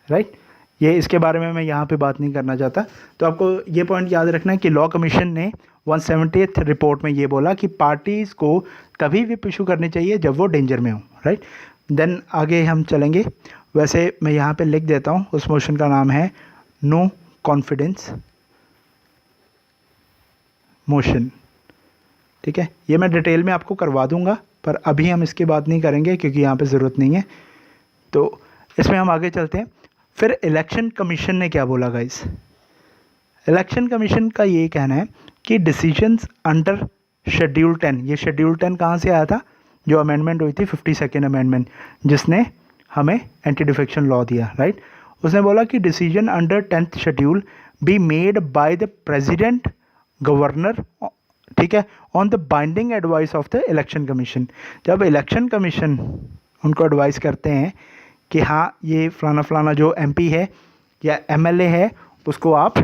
राइट। ये इसके बारे में मैं यहाँ पे बात नहीं करना चाहता। तो आपको ये पॉइंट याद रखना है कि लॉ कमीशन ने 170th रिपोर्ट में ये बोला कि पार्टीज़ को तभी विप इशू करनी चाहिए जब वो डेंजर में हो, राइट। देन आगे हम चलेंगे, वैसे मैं यहाँ पे लिख देता हूँ, उस मोशन का नाम है नो कॉन्फिडेंस मोशन, ठीक है, ये मैं डिटेल में आपको करवा दूंगा, पर अभी हम इसकी बात नहीं करेंगे क्योंकि यहाँ पे ज़रूरत नहीं है। तो इसमें हम आगे चलते हैं। फिर इलेक्शन कमीशन ने क्या बोला गाइस? इलेक्शन कमीशन का ये कहना है कि डिसीजंस अंडर शेड्यूल 10, ये शेड्यूल 10 कहाँ से आया था? जो अमेंडमेंट हुई थी 52nd अमेंडमेंट, जिसने हमें एंटी डिफेक्शन लॉ दिया, राइट। उसने बोला कि decision under 10th schedule be made by the president governor, ठीक है, on the binding advice of the election commission. जब इलेक्शन कमीशन उनको एडवाइस करते हैं कि हाँ ये फलाना फलाना जो एमपी है या एमएलए है उसको आप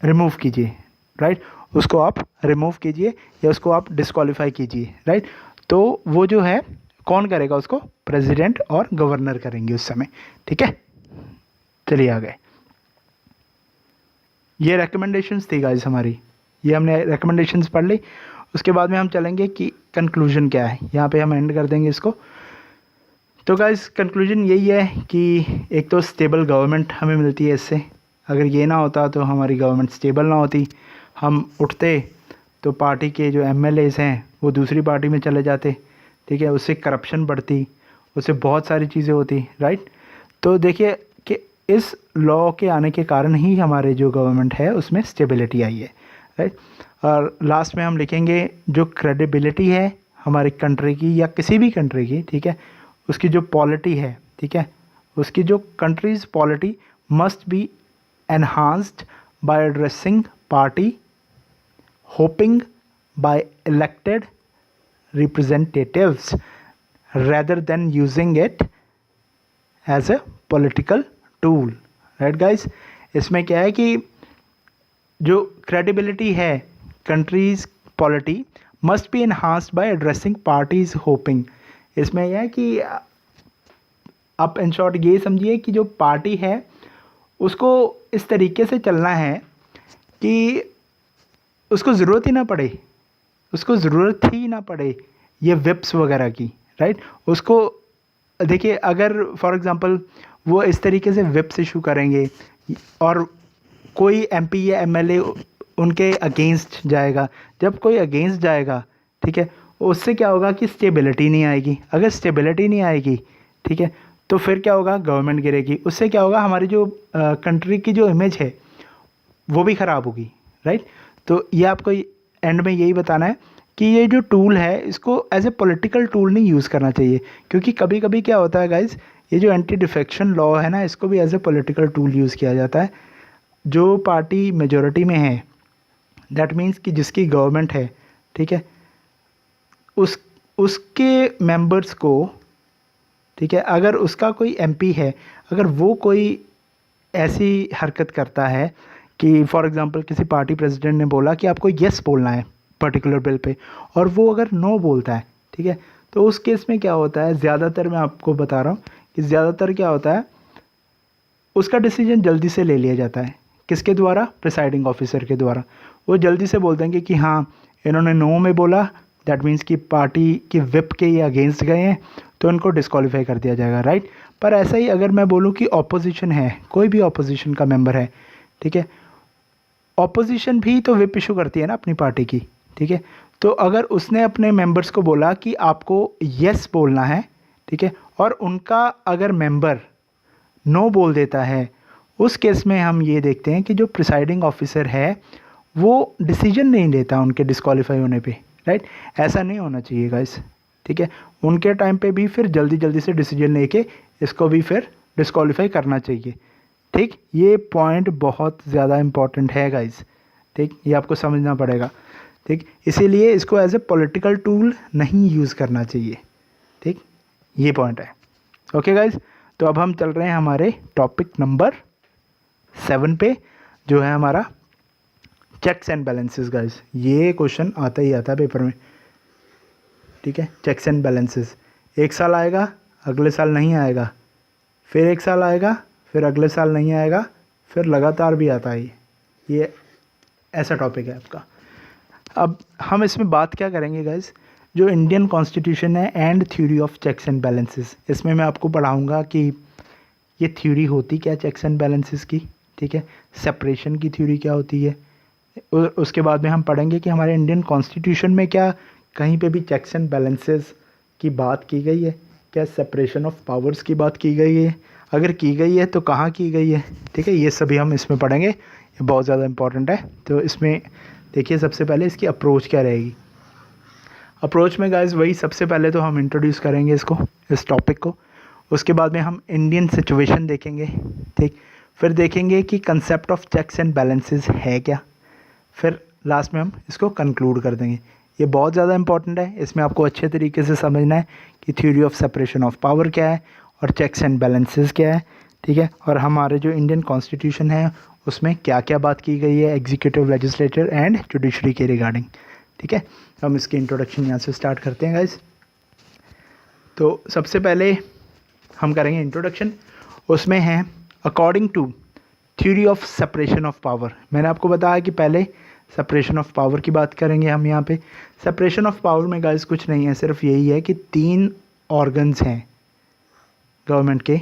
रिमूव कीजिए, राइट, उसको आप रिमूव कीजिए या उसको आप डिस्क्वालीफाई कीजिए, राइट। तो वो जो है कौन करेगा उसको? प्रेसिडेंट और गवर्नर करेंगे उस समय, ठीक है। चलिए आगे, ये रिकमेंडेशंस थी गाइस हमारी, ये हमने रिकमेंडेशंस पढ़ ली। उसके बाद में हम चलेंगे कि कंक्लूजन क्या है, यहाँ पे हम एंड कर देंगे इसको। तो गाइस कंक्लूजन यही है कि एक तो स्टेबल गवर्नमेंट हमें मिलती है इससे। अगर ये ना होता तो हमारी गवर्नमेंट स्टेबल ना होती, हम उठते तो पार्टी के जो एमएलएज हैं वो दूसरी पार्टी में चले जाते, ठीक है, उससे करप्शन बढ़ती, उससे बहुत सारी चीज़ें होती, राइट। तो देखिए कि इस लॉ के आने के कारण ही हमारे जो गवर्नमेंट है उसमें स्टेबिलिटी आई है, राइट। और लास्ट में हम लिखेंगे जो क्रेडिबिलिटी है हमारी कंट्री की या किसी भी कंट्री की, ठीक है, उसकी जो पॉलिटी है, ठीक है, उसकी जो country's polity must be enhanced by addressing party hopping by elected representatives rather than using it as a political tool, right guys। इसमें क्या है कि जो credibility है countries polity must be enhanced by addressing parties hoping। इसमें यह है कि आप इन शॉर्ट ये समझिए कि जो पार्टी है उसको इस तरीके से चलना है कि उसको ज़रूरत ही ना पड़े, उसको ज़रूरत ही ना पड़े ये विप्स वगैरह की, राइट। उसको देखिए अगर फॉर एग्ज़ाम्पल वो इस तरीके से विप्स इशू करेंगे और कोई एमपी या एमएलए उनके अगेंस्ट जाएगा, जब कोई अगेंस्ट जाएगा, ठीक है, उससे क्या होगा कि स्टेबिलिटी नहीं आएगी। अगर स्टेबिलिटी नहीं आएगी, ठीक है, तो फिर क्या होगा? गवर्नमेंट गिरेगी। उससे क्या होगा? हमारी जो कंट्री की जो इमेज है वो भी ख़राब होगी, राइट। तो ये आपको एंड में यही बताना है कि ये जो टूल है इसको एज ए पॉलिटिकल टूल नहीं यूज़ करना चाहिए, क्योंकि कभी कभी क्या होता है गाइज, ये जो एंटी डिफेक्शन लॉ है ना, इसको भी as a political tool use किया जाता है। जो पार्टी मेजॉरिटी में है, दैट मीन्स कि जिसकी गवर्नमेंट है, ठीक है, उसके मेंबर्स को, ठीक है, अगर उसका कोई एमपी है, अगर वो कोई ऐसी हरकत करता है कि फॉर एग्जांपल किसी पार्टी प्रेसिडेंट ने बोला कि आपको येस बोलना है पर्टिकुलर बिल पे, और वो अगर नो बोलता है, ठीक है, तो उस केस में क्या होता है, ज़्यादातर मैं आपको बता रहा हूँ कि ज़्यादातर क्या होता है, उसका डिसीजन जल्दी से ले लिया जाता है। किसके द्वारा? प्रिसाइडिंग ऑफिसर के द्वारा। वो जल्दी से बोल देंगे कि हाँ इन्होंने नो में बोला, दैट मीन्स कि पार्टी की विप के ये अगेंस्ट गए हैं, तो इनको डिस्क्वालीफाई कर दिया जाएगा, राइट। पर ऐसा ही अगर मैं बोलूँ कि ऑपोजिशन है, कोई भी ऑपोजिशन का मेंबर है, ठीक है, ऑपोजिशन भी तो विप इशू करती है ना अपनी पार्टी की, ठीक है। तो अगर उसने अपने मेंबर्स को बोला कि आपको यस बोलना है, ठीक है, और उनका अगर मेंबर नो बोल देता है, उस केस में हम ये देखते हैं कि जो प्रिसाइडिंग ऑफिसर है वो डिसीजन नहीं लेता उनके डिस्क्वालीफाई होने पे, राइट। ऐसा नहीं होना चाहिए गाइस, ठीक है। उनके टाइम पे भी फिर जल्दी जल्दी से डिसीजन लेके इसको भी फिर डिस्क्वालीफाई करना चाहिए, ठीक। ये पॉइंट बहुत ज़्यादा इम्पॉर्टेंट है गाइस, ठीक, ये आपको समझना पड़ेगा, ठीक। इसीलिए इसको एज ए पॉलिटिकल टूल नहीं यूज़ करना चाहिए, ठीक, ये पॉइंट है। ओके गाइस, तो अब हम चल रहे हैं हमारे टॉपिक नंबर 7 पे, जो है हमारा चेक्स एंड बैलेंसेस गाइस। ये क्वेश्चन आता ही आता है पेपर में, ठीक है। चेक्स एंड बैलेंसेस एक साल आएगा, अगले साल नहीं आएगा, फिर एक साल आएगा, फिर अगले साल नहीं आएगा, फिर लगातार भी आता है। ये ऐसा टॉपिक है आपका। अब हम इसमें बात क्या करेंगे गाइस, जो इंडियन कॉन्स्टिट्यूशन है and theory of checks and balances, इसमें मैं आपको पढ़ाऊँगा कि ये थ्योरी होती क्या चेक्स एंड बैलेंसेस की, ठीक है, सेपरेशन की थ्योरी क्या होती है, उसके बाद में हम पढ़ेंगे कि हमारे इंडियन कॉन्स्टिट्यूशन में क्या कहीं पे भी चेक्स एंड बैलेंसेस की बात की गई है, क्या सेपरेशन ऑफ पावर्स की बात की गई है, अगर की गई है तो कहाँ की गई है। ठीक है, ये सभी हम इसमें पढ़ेंगे, ये बहुत ज़्यादा इंपॉर्टेंट है। तो इसमें देखिए सबसे पहले इसकी अप्रोच क्या रहेगी। अप्रोच में गाइस वही सबसे पहले तो हम इंट्रोड्यूस करेंगे इसको, इस टॉपिक को। उसके बाद में हम इंडियन सिचुएशन देखेंगे, ठीक। फिर देखेंगे कि concept of checks and balances है क्या। फिर लास्ट में हम इसको कंक्लूड कर देंगे। ये बहुत ज़्यादा इंपॉर्टेंट है, इसमें आपको अच्छे तरीके से समझना है कि theory of separation of power क्या है और चेक्स एंड बैलेंसेस क्या है, ठीक है। और हमारे जो इंडियन कॉन्स्टिट्यूशन है उसमें क्या क्या बात की गई है एग्जीक्यूटिव, लेजिस्लेचर एंड जुडिशरी के रिगार्डिंग, ठीक है। हम इसकी इंट्रोडक्शन यहाँ से स्टार्ट करते हैं गाइस। तो सबसे पहले हम करेंगे इंट्रोडक्शन, उसमें है according to theory of separation of power. मैंने आपको बताया कि पहले सेपरेशन ऑफ पावर की बात करेंगे हम यहाँ पे। सेपरेशन ऑफ पावर में गाइस कुछ नहीं है, सिर्फ यही है कि 3 ऑर्गन्स हैं गवर्नमेंट के।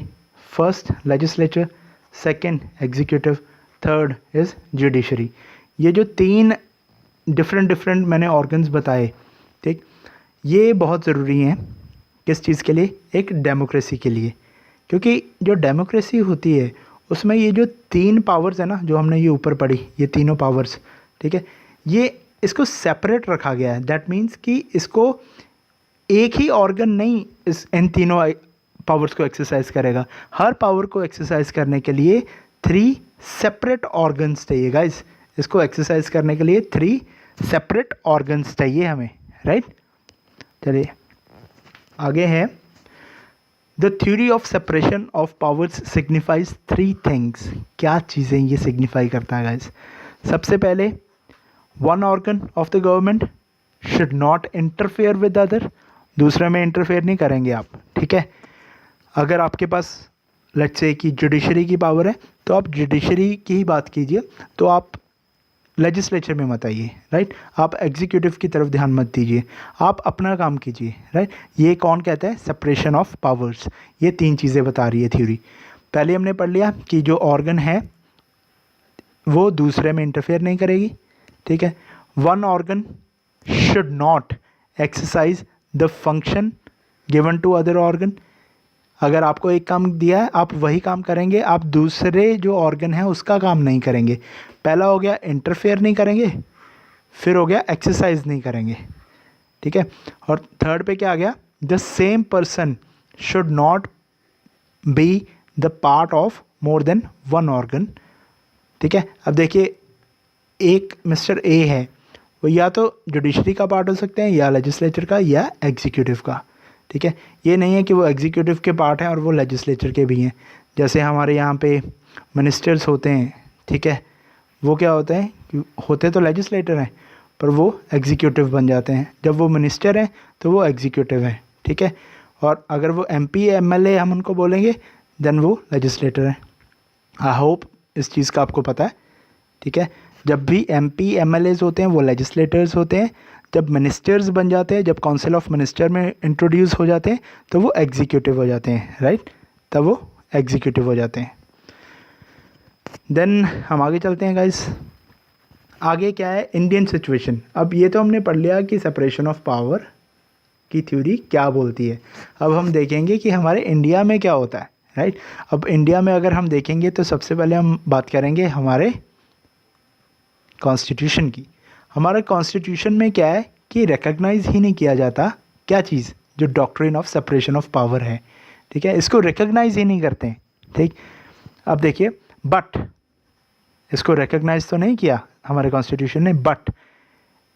First legislature, second executive, third is judiciary. ये जो 3 डिफरेंट मैंने ऑर्गन्स बताए, ठीक, ये बहुत ज़रूरी हैं किस चीज़ के लिए, एक डेमोक्रेसी के लिए। क्योंकि जो डेमोक्रेसी होती है उसमें ये जो 3 पावर्स है ना, जो हमने ये ऊपर पढ़ी, ये तीनों पावर्स, ठीक है, ये इसको सेपरेट रखा गया है। दैट मीन्स कि इसको एक ही ऑर्गन नहीं इन तीनों पावर्स को एक्सरसाइज करेगा। हर पावर को एक्सरसाइज करने के लिए 3 सेपरेट ऑर्गन्स चाहिए गाइस। इसको एक्सरसाइज करने के लिए 3 सेपरेट ऑर्गन्स चाहिए हमें, राइट। चलिए आगे है, the theory of separation of powers signifies 3 things. क्या चीज़ें ये सिग्निफाई करता है गाइस। सबसे पहले, 1 organ of the government should not interfere with other. दूसरे में इंटरफेयर नहीं करेंगे आप, ठीक है। अगर आपके पास लेट्स से कि जुडिशरी की पावर है तो आप जुडिशरी की ही बात कीजिए, तो आप लेजिस्लेचर में मत आइए, राइट। आप एग्जीक्यूटिव की तरफ ध्यान मत दीजिए, आप अपना काम कीजिए, राइट। ये कौन कहता है, सेपरेशन ऑफ पावर्स। ये 3 चीज़ें बता रही है थ्योरी। पहले हमने पढ़ लिया कि जो ऑर्गन है वो दूसरे में इंटरफेयर नहीं करेगी, ठीक है। 1 organ should not exercise the function given to other organ. अगर आपको एक काम दिया है आप वही काम करेंगे, आप दूसरे जो ऑर्गन है उसका काम नहीं करेंगे। पहला हो गया इंटरफेयर नहीं करेंगे, फिर हो गया एक्सरसाइज नहीं करेंगे, ठीक है। और थर्ड पे क्या आ गया, the same person should not be the part of more than 1 organ, ठीक है। अब देखिए एक मिस्टर ए है, वो या तो जुडिशरी का पार्ट हो सकते हैं या लेजिस्लेचर का या एग्जीक्यूटिव का, ठीक है। ये नहीं है कि वो एग्जीक्यूटिव के पार्ट हैं और वो लेजिस्लेचर के भी हैं। जैसे हमारे यहाँ पे मिनिस्टर्स होते हैं, ठीक है, वो क्या होते हैं कि होते तो लेजिस्लेटर हैं पर वो एग्जीक्यूटिव बन जाते हैं। जब वो मिनिस्टर हैं तो वो एग्जीक्यूटिव हैं, ठीक है। और अगर वो MP MLA हम उनको बोलेंगे देन वो लेजिस्लेटर हैं। आई होप इस चीज़ का आपको पता है, ठीक है। जब भी MP MLAs होते हैं वो लेजिस्लेटर्स होते हैं, जब मिनिस्टर्स बन जाते हैं, जब काउंसिल ऑफ मिनिस्टर में इंट्रोड्यूस हो जाते हैं तो वो एग्जीक्यूटिव हो जाते हैं, राइट। तब वो एग्जीक्यूटिव हो जाते हैं। देन हम आगे चलते हैं गाइस। आगे क्या है, इंडियन सिचुएशन। अब ये तो हमने पढ़ लिया कि सेपरेशन ऑफ पावर की थ्योरी क्या बोलती है। अब हम देखेंगे कि हमारे इंडिया में क्या होता है, राइट। अब इंडिया में अगर हम देखेंगे तो सबसे पहले हम बात करेंगे हमारे कॉन्स्टिट्यूशन की। हमारे कॉन्स्टिट्यूशन में क्या है कि रिकग्नाइज ही नहीं किया जाता क्या चीज़, जो doctrine of separation of power है, ठीक है। इसको रिकग्नाइज ही नहीं करते हैं, ठीक। अब देखिए, बट इसको रिकग्नाइज तो नहीं किया हमारे कॉन्स्टिट्यूशन ने, but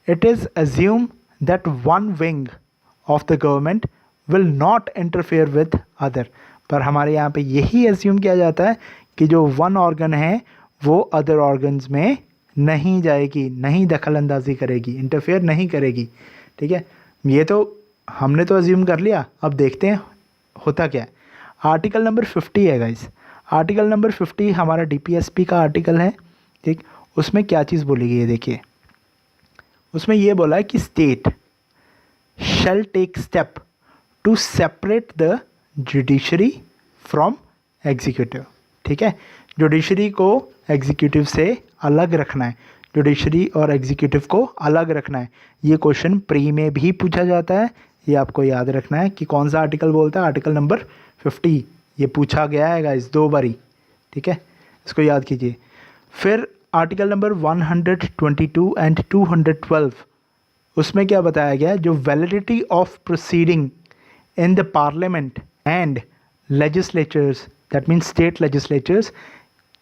it is assume that 1 wing of the government will not interfere with other. पर हमारे यहाँ पे यही अज्यूम किया जाता है कि जो 1 ऑर्गन है वो अदर ऑर्गन्स में नहीं जाएगी, नहीं दखल अंदाजी करेगी, इंटरफेयर नहीं करेगी, ठीक है। ये तो हमने तो अज्यूम कर लिया, अब देखते हैं होता क्या है। आर्टिकल नंबर 50 है गाइस। आर्टिकल नंबर 50 हमारा DPSP का आर्टिकल है, ठीक। उसमें क्या चीज़ बोली गई है देखिए, उसमें ये बोला है कि state shall take step to separate the judiciary from executive, ठीक है। जुडिशरी को एग्जीक्यूटिव से अलग रखना है। जुडिशरी और एग्जीक्यूटिव को अलग रखना है। ये क्वेश्चन प्री में भी पूछा जाता है, ये आपको याद रखना है कि कौन सा आर्टिकल बोलता है, आर्टिकल नंबर 50। ये पूछा गया है गाइस 2 बारी, ठीक है, इसको याद कीजिए। फिर आर्टिकल नंबर 122 एंड 212, उसमें क्या बताया गया है, जो validity of proceeding in the parliament and legislatures, that means state legislatures,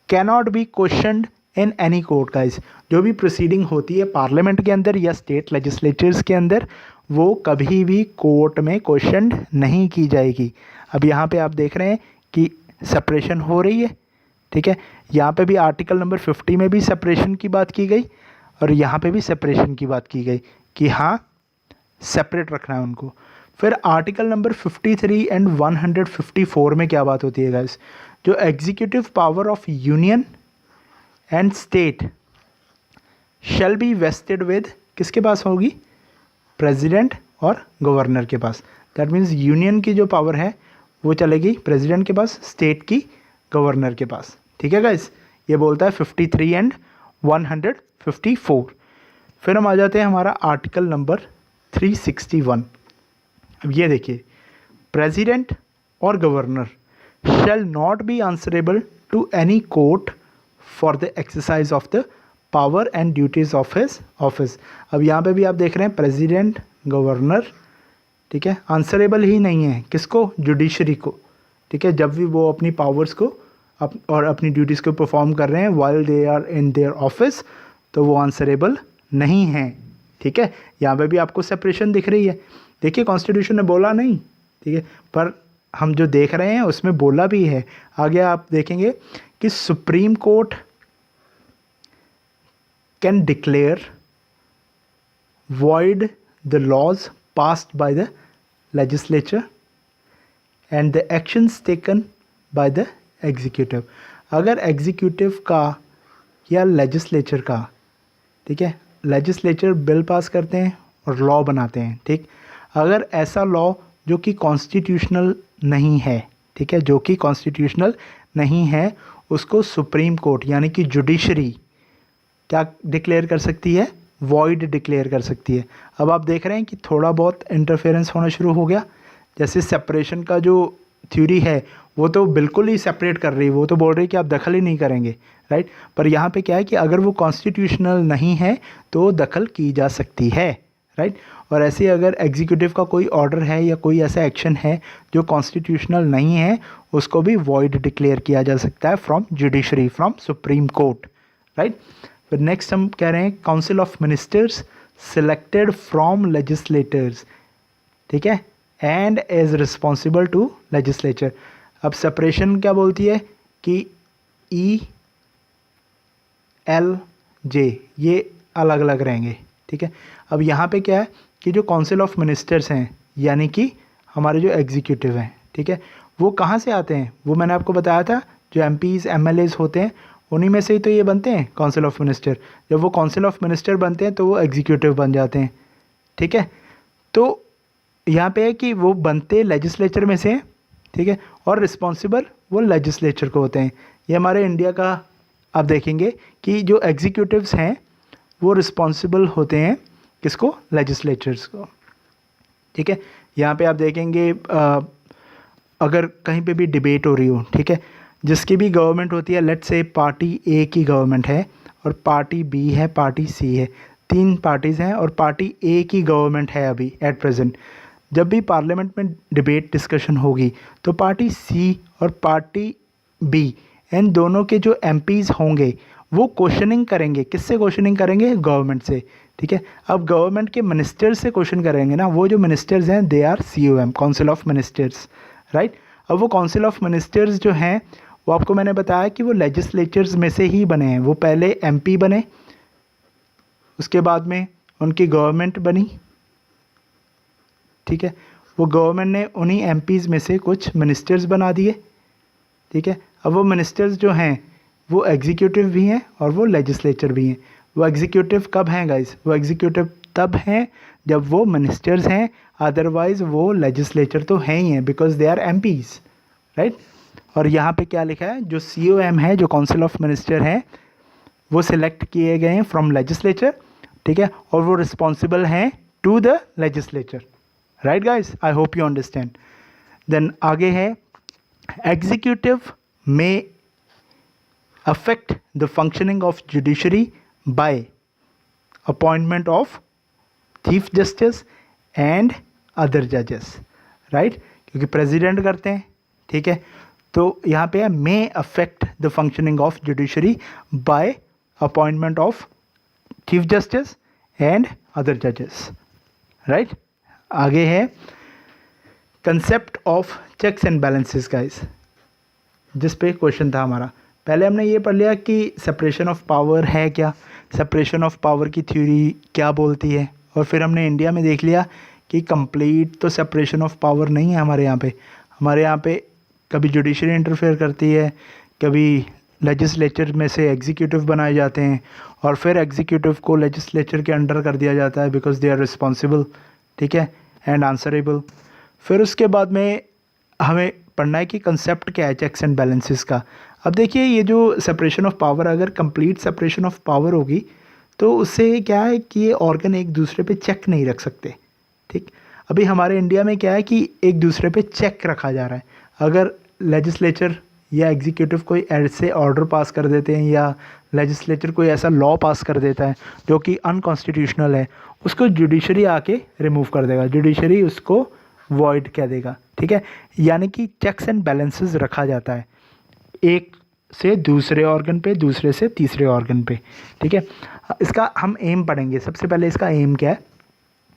cannot be questioned in any court guys. जो भी प्रोसीडिंग होती है पार्लियामेंट के अंदर या स्टेट लेजिस्लेचर्स के अंदर, वो कभी भी कोर्ट में क्वेश्चन नहीं की जाएगी। अब यहाँ पे आप देख रहे हैं कि सेपरेशन हो रही है, ठीक है। यहाँ पे भी आर्टिकल नंबर 50 में भी सेपरेशन की बात की गई और यहाँ पे भी सेपरेशन की बात की गई कि हाँ सेपरेट रखना है उनको। फिर आर्टिकल नंबर 53 एंड 154 में क्या बात होती है गाइस, जो executive power of union and state shall be wasted with, किसके पास होगी, प्रेसिडेंट और गवर्नर के पास। दैट मीन्स यूनियन की जो पावर है वो चलेगी प्रेसिडेंट के पास, स्टेट की गवर्नर के पास, ठीक है गाइस। ये बोलता है 53 एंड 154। फिर हम आ जाते हैं हमारा आर्टिकल नंबर 361। अब ये देखिए, प्रेसिडेंट और governor shall not be answerable to any court for the exercise of the power and duties of his office. अब यहाँ पे भी आप देख रहे हैं प्रेसिडेंट, गवर्नर, ठीक है, आंसरेबल ही नहीं है किसको, जुडिशरी को, ठीक है। जब भी वो अपनी पावर्स को और अपनी ड्यूटीज़ को परफॉर्म कर रहे हैं while they are in their office, तो वो आंसरेबल नहीं है, ठीक है। यहाँ पे भी आपको सेपरेशन दिख रही है। देखिए कॉन्स्टिट्यूशन ने बोला नहीं, ठीक है, पर हम जो देख रहे हैं उसमें बोला भी है। आगे आप देखेंगे कि supreme court can declare void the laws passed by the legislature and the actions taken by the executive। अगर एग्जीक्यूटिव का या लेजिस्लेचर का, ठीक है, लेजिस्लेचर बिल पास करते हैं और लॉ बनाते हैं, ठीक, अगर ऐसा लॉ जो कि कॉन्स्टिट्यूशनल नहीं है, ठीक है, जो कि कॉन्स्टिट्यूशनल नहीं है, उसको सुप्रीम कोर्ट यानी कि जुडिशरी क्या डिक्लेयर कर सकती है, वॉइड डिक्लेयर कर सकती है। अब आप देख रहे हैं कि थोड़ा बहुत इंटरफेरेंस होना शुरू हो गया। जैसे सेपरेशन का जो थ्योरी है वो तो बिल्कुल ही सेपरेट कर रही है, वो तो बोल रही है कि आप दखल ही नहीं करेंगे, राइट। पर यहाँ पे क्या है कि अगर वो कॉन्स्टिट्यूशनल नहीं है तो दखल की जा सकती है, राइट। और ऐसे अगर एग्जीक्यूटिव का कोई ऑर्डर है या कोई ऐसा एक्शन है जो कॉन्स्टिट्यूशनल नहीं है, उसको भी वॉइड डिक्लेयर किया जा सकता है from judiciary, from supreme court, right. फिर नेक्स्ट हम कह रहे हैं council of ministers selected from legislators, ठीक है, and is responsible to legislature. अब सेपरेशन क्या बोलती है कि ELJ ये अलग अलग रहेंगे, ठीक है। अब यहाँ पे क्या है कि जो काउंसिल ऑफ मिनिस्टर्स हैं यानी कि हमारे जो एग्जीक्यूटिव हैं, ठीक है, वो कहाँ से आते हैं, वो मैंने आपको बताया था, जो MPs MLAs होते हैं उन्हीं में से ही तो ये बनते हैं काउंसिल ऑफ मिनिस्टर। जब वो काउंसिल ऑफ मिनिस्टर बनते हैं तो वो एग्जीक्यूटिव बन जाते हैं, ठीक है। तो यहाँ पे है कि वो बनते लेजिस्लेचर में से हैं, ठीक है, और रिस्पॉन्सिबल वो लेजिस्लेचर को होते हैं। ये हमारे इंडिया का आप देखेंगे कि जो एग्जीक्यूटिव्स हैं वो रिस्पॉन्सिबल होते हैं किसको, लेजिस्लेचर्स को, ठीक है। यहाँ पे आप देखेंगे अगर कहीं पे भी डिबेट हो रही हो, ठीक है, जिसकी भी गवर्नमेंट होती है, लेट्स से पार्टी ए की गवर्नमेंट है और पार्टी बी है, पार्टी सी है, 3 पार्टीज़ हैं और पार्टी ए की गवर्नमेंट है अभी एट प्रेजेंट। जब भी पार्लियामेंट में डिबेट डिस्कशन होगी तो पार्टी सी और पार्टी बी इन दोनों के जो MPs होंगे वो क्वेश्चनिंग करेंगे, किससे क्वेश्चनिंग करेंगे, गवर्नमेंट से, ठीक है। अब गवर्नमेंट के मिनिस्टर्स से क्वेश्चन करेंगे ना, वो जो मिनिस्टर्स हैं they are COM, council of ministers, right. अब वो काउंसिल ऑफ मिनिस्टर्स जो हैं वो आपको मैंने बताया कि वो लेजिस्लेचर्स में से ही बने हैं। वो पहले MP बने, उसके बाद में उनकी गवर्नमेंट बनी, ठीक है, वो गवर्नमेंट ने उन्हीं MPs में से कुछ मिनिस्टर्स बना दिए, ठीक है। अब वो मिनिस्टर्स जो हैं वो एग्जीक्यूटिव भी हैं और वो लेजिस्लेचर भी हैं। वो एग्जीक्यूटिव कब हैं गाइस, वो एग्जीक्यूटिव तब हैं जब वो मिनिस्टर्स हैं, अदरवाइज वो लेजिस्लेचर तो हैं ही हैं because they are MPs, right. और यहाँ पे क्या लिखा है, जो COM है, जो काउंसिल ऑफ मिनिस्टर हैं, वो सिलेक्ट किए गए हैं फ्रॉम लेजिस्लेचर, ठीक है, और वो रिस्पॉन्सिबल हैं to the legislature, right guys, I hope you understand. Then आगे है एग्जीक्यूटिव में affect the functioning of judiciary by appointment of chief justice and other जजेस, राइट, क्योंकि प्रेसिडेंट करते हैं, ठीक है, तो यहाँ पे है may affect the functioning of judiciary by appointment of chief justice and other जजेस, राइट। आगे है concept of checks and balances guys, जिस पे क्वेश्चन था हमारा। पहले हमने ये पढ़ लिया कि सेपरेशन ऑफ पावर है क्या, सेपरेशन ऑफ पावर की थ्योरी क्या बोलती है, और फिर हमने इंडिया में देख लिया कि कंप्लीट तो सेपरेशन ऑफ पावर नहीं है हमारे यहाँ पे। हमारे यहाँ पे कभी जुडिशरी इंटरफेयर करती है, कभी लेजिस्लेचर में से एग्जीक्यूटिव बनाए जाते हैं, और फिर एग्जीक्यूटिव को लेजिस्लेचर के अंडर कर दिया जाता है बिकॉज दे आर रिस्पॉन्सिबल, ठीक है, एंड आंसरेबल। फिर उसके बाद में हमें पढ़ना है कि कंसेप्ट क्या है चेक्स एंड बैलेंसेस का। अब देखिए ये जो सेपरेशन ऑफ पावर, अगर कंप्लीट सेपरेशन ऑफ पावर होगी तो उससे क्या है कि ये ऑर्गन एक दूसरे पे चेक नहीं रख सकते, ठीक। अभी हमारे इंडिया में क्या है कि एक दूसरे पे चेक रखा जा रहा है। अगर लेजिस्लेचर या एग्जीक्यूटिव कोई ऐसे ऑर्डर पास कर देते हैं या लेजिस्लेचर कोई ऐसा लॉ पास कर देता है जो कि अनकॉन्स्टिट्यूशनल है, उसको जुडिशरी आके रिमूव कर देगा, जुडिशरी उसको वॉइड कह देगा, ठीक है। यानी कि चेक्स एंड बैलेंसेस रखा जाता है एक से दूसरे ऑर्गन पे, दूसरे से तीसरे ऑर्गन पे, ठीक है। इसका हम एम पढ़ेंगे। सबसे पहले इसका एम क्या है,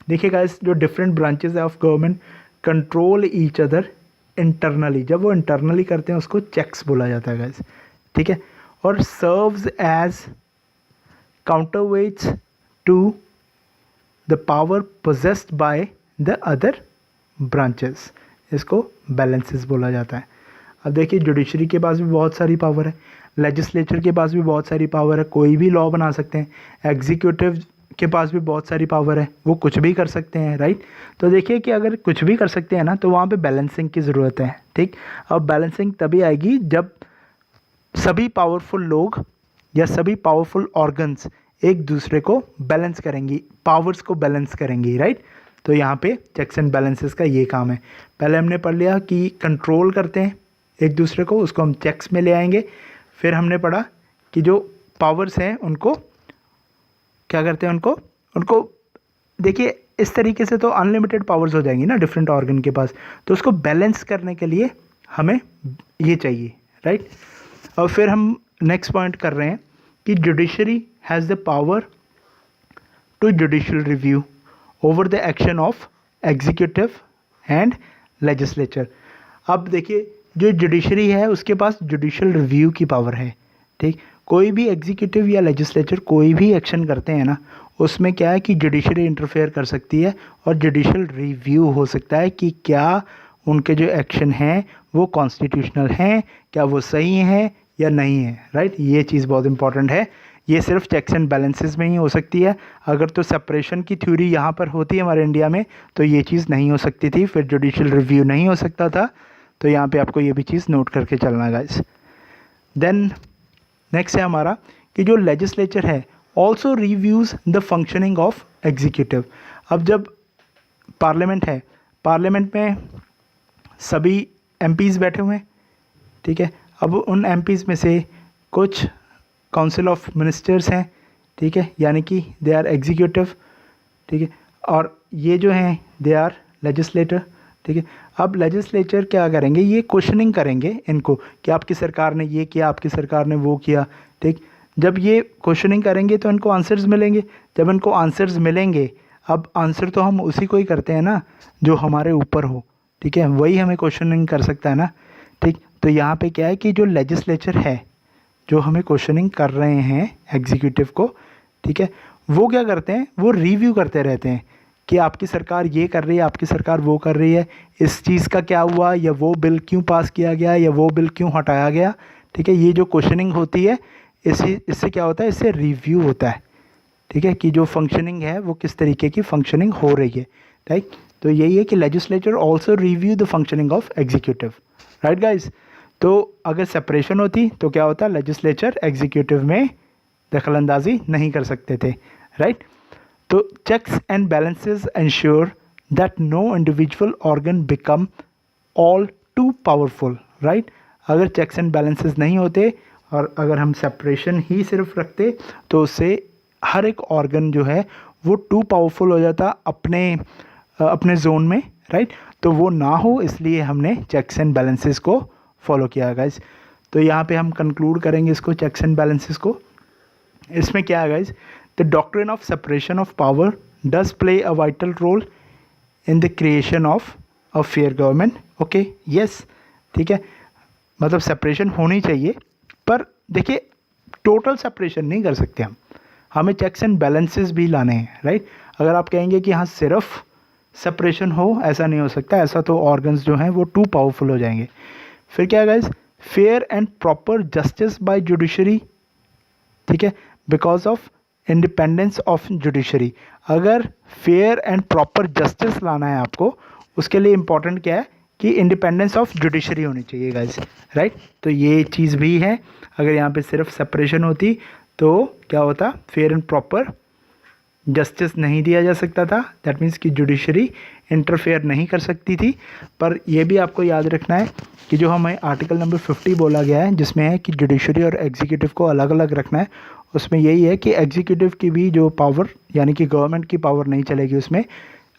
देखिए गाइस, जो different branches of government control each other internally, जब वो इंटरनली करते हैं उसको चेक्स बोला जाता है गाइस, ठीक है, और serves as counterweights to the power possessed by the other branches, इसको बैलेंसेस बोला जाता है। अब देखिए जुडिशरी के पास भी बहुत सारी पावर है, लेजिस्लेचर के पास भी बहुत सारी पावर है, कोई भी लॉ बना सकते हैं, एग्जीक्यूटिव के पास भी बहुत सारी पावर है, वो कुछ भी कर सकते हैं, राइट। तो देखिए कि अगर कुछ भी कर सकते हैं ना तो वहाँ पे बैलेंसिंग की ज़रूरत है, ठीक। अब बैलेंसिंग तभी आएगी जब सभी पावरफुल लोग या सभी पावरफुल ऑर्गन्स एक दूसरे को बैलेंस करेंगी, पावर्स को बैलेंस करेंगी, राइट। तो यहाँ पे चेक्स एंड बैलेंसेस का ये काम है। पहले हमने पढ़ लिया कि कंट्रोल करते हैं एक दूसरे को, उसको हम चेक्स में ले आएंगे। फिर हमने पढ़ा कि जो पावर्स हैं उनको क्या करते हैं, उनको देखिए इस तरीके से तो अनलिमिटेड पावर्स हो जाएंगी ना डिफरेंट ऑर्गन के पास, तो उसको बैलेंस करने के लिए हमें ये चाहिए, राइट। और फिर हम नेक्स्ट पॉइंट कर रहे हैं कि judiciary has the power to judicial review over the action of executive and legislature. अब देखिए जो जुडिशरी है उसके पास जुडिशियल रिव्यू की पावर है, ठीक। कोई भी एग्जीक्यूटिव या लेजिस्लेचर कोई भी एक्शन करते हैं ना, उसमें क्या है कि जुडिशरी इंटरफेयर कर सकती है और जुडिशियल रिव्यू हो सकता है कि क्या उनके जो एक्शन हैं वो कॉन्स्टिट्यूशनल हैं, क्या वो सही हैं या नहीं है, राइट। ये चीज़ बहुत इंपॉर्टेंट है। ये सिर्फ चेक्स एंड बैलेंसेस में ही हो सकती है। अगर तो सेपरेशन की थ्योरी यहाँ पर होती है हमारे इंडिया में तो ये चीज़ नहीं हो सकती थी, फिर जुडिशियल रिव्यू नहीं हो सकता था। तो यहाँ पे आपको ये भी चीज़ नोट करके चलना है गाइस। देन नेक्स्ट है हमारा कि जो लेजिस्लेचर है also reviews the functioning of executive. अब जब पार्लियामेंट है, पार्लियामेंट में सभी एमपीज़ बैठे हुए हैं, ठीक है। अब उन एमपीज़ में से कुछ काउंसिल ऑफ मिनिस्टर्स हैं, ठीक है, यानी कि दे आर एग्जीक्यूटिव, ठीक है, और ये जो हैं दे आर लेजिस्लेटर, ठीक है। अब लेजिस्लेचर क्या करेंगे, ये क्वेश्चनिंग करेंगे इनको कि आपकी सरकार ने ये किया, आपकी सरकार ने वो किया, ठीक। जब ये क्वेश्चनिंग करेंगे तो इनको आंसर्स मिलेंगे। जब इनको आंसर्स मिलेंगे, अब आंसर तो हम उसी को ही करते हैं ना जो हमारे ऊपर हो, ठीक है, वही हमें क्वेश्चनिंग कर सकता है ना, ठीक। तो यहाँ पे क्या है कि जो लेजिस्लेचर है जो हमें क्वेश्चनिंग कर रहे हैं एग्जीक्यूटिव को, ठीक है, वो क्या करते हैं, वो रिव्यू करते रहते हैं कि आपकी सरकार ये कर रही है, आपकी सरकार वो कर रही है, इस चीज़ का क्या हुआ, या वो बिल क्यों पास किया गया, या वो बिल क्यों हटाया गया, ठीक है। ये जो क्वेश्चनिंग होती है इससे क्या होता है, इससे रिव्यू होता है, ठीक है, कि जो फंक्शनिंग है वो किस तरीके की फंक्शनिंग हो रही है, राइट। तो यही है कि legislature also review the functioning of executive, right guys. तो अगर सेपरेशन होती तो क्या होता, लेजिस्लेचर एग्जीक्यूटिव में दखल अंदाजी नहीं कर सकते थे, राइट। तो checks and balances ensure that no individual organ become all too powerful, right. अगर चेक्स एंड बैलेंसेस नहीं होते और अगर हम सेपरेशन ही सिर्फ रखते तो उससे हर एक ऑर्गन जो है वो टू पावरफुल हो जाता अपने जोन में, राइट। तो वो ना हो इसलिए हमने चेक्स एंड बैलेंसेस को फॉलो किया गाइज। तो यहाँ पे हम कंक्लूड करेंगे इसको, चेक्स एंड बैलेंसेस को। इसमें क्या है guys, the doctrine of separation of power does play a vital role in the creation of a fair government. Okay, yes, ठीक है, मतलब सेपरेशन होनी चाहिए, पर देखिए टोटल सेपरेशन नहीं कर सकते हमें चेक्स एंड बैलेंसेस भी लाने हैं, राइट। अगर आप कहेंगे कि हाँ सिर्फ सेपरेशन हो, ऐसा नहीं हो सकता, ऐसा तो ऑर्गन्स जो हैं वो टू पावरफुल हो जाएंगे। फिर क्या guys, fair and proper justice by judiciary, ठीक है, because of independence of judiciary. अगर फेयर एंड प्रॉपर जस्टिस लाना है आपको, उसके लिए इंपॉर्टेंट क्या है कि इंडिपेंडेंस ऑफ जुडिशरी होनी चाहिए गाइज, राइट। तो ये चीज़ भी है, अगर यहाँ पे सिर्फ सेपरेशन होती तो क्या होता, फेयर एंड प्रॉपर जस्टिस नहीं दिया जा सकता था, दैट मीन्स कि जुडिशरी इंटरफेयर नहीं कर सकती थी। पर यह भी आपको याद रखना है कि जो हमें आर्टिकल नंबर 50 बोला गया है, जिसमें है कि जुडिशरी और एग्जीक्यूटिव को अलग अलग रखना है, उसमें यही है कि एग्जीक्यूटिव की भी जो पावर यानी कि गवर्नमेंट की पावर नहीं चलेगी उसमें।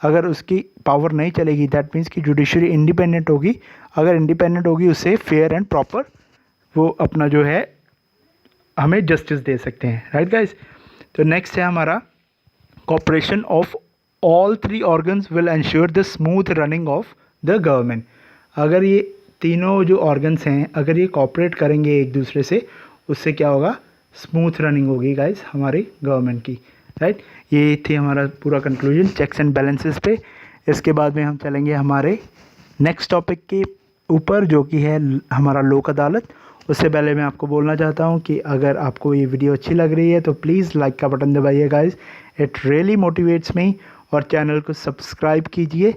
अगर उसकी पावर नहीं चलेगी दैट मीन्स कि जुडिशरी इंडिपेंडेंट होगी, अगर इंडिपेंडेंट होगी उससे फेयर एंड प्रॉपर वो अपना जो है हमें जस्टिस दे सकते हैं, राइट गाइज। तो नेक्स्ट है हमारा cooperation of all three organs will ensure the smooth running of the government। अगर ये तीनों जो ऑर्गन्स हैं अगर ये कॉपरेट करेंगे एक दूसरे से, उससे क्या होगा, स्मूथ रनिंग होगी गाइज हमारी गवर्नमेंट की, राइट। ये थी हमारा पूरा कंक्लूजन चेक्स एंड बैलेंसेस पे। इसके बाद में हम चलेंगे हमारे नेक्स्ट टॉपिक के ऊपर, जो कि है हमारा लोक अदालत। उससे पहले मैं आपको बोलना चाहता हूँ कि अगर आपको ये वीडियो अच्छी लग रही है तो प्लीज़ लाइक का बटन दबाइए guys, it really motivates me, और चैनल को सब्सक्राइब कीजिए,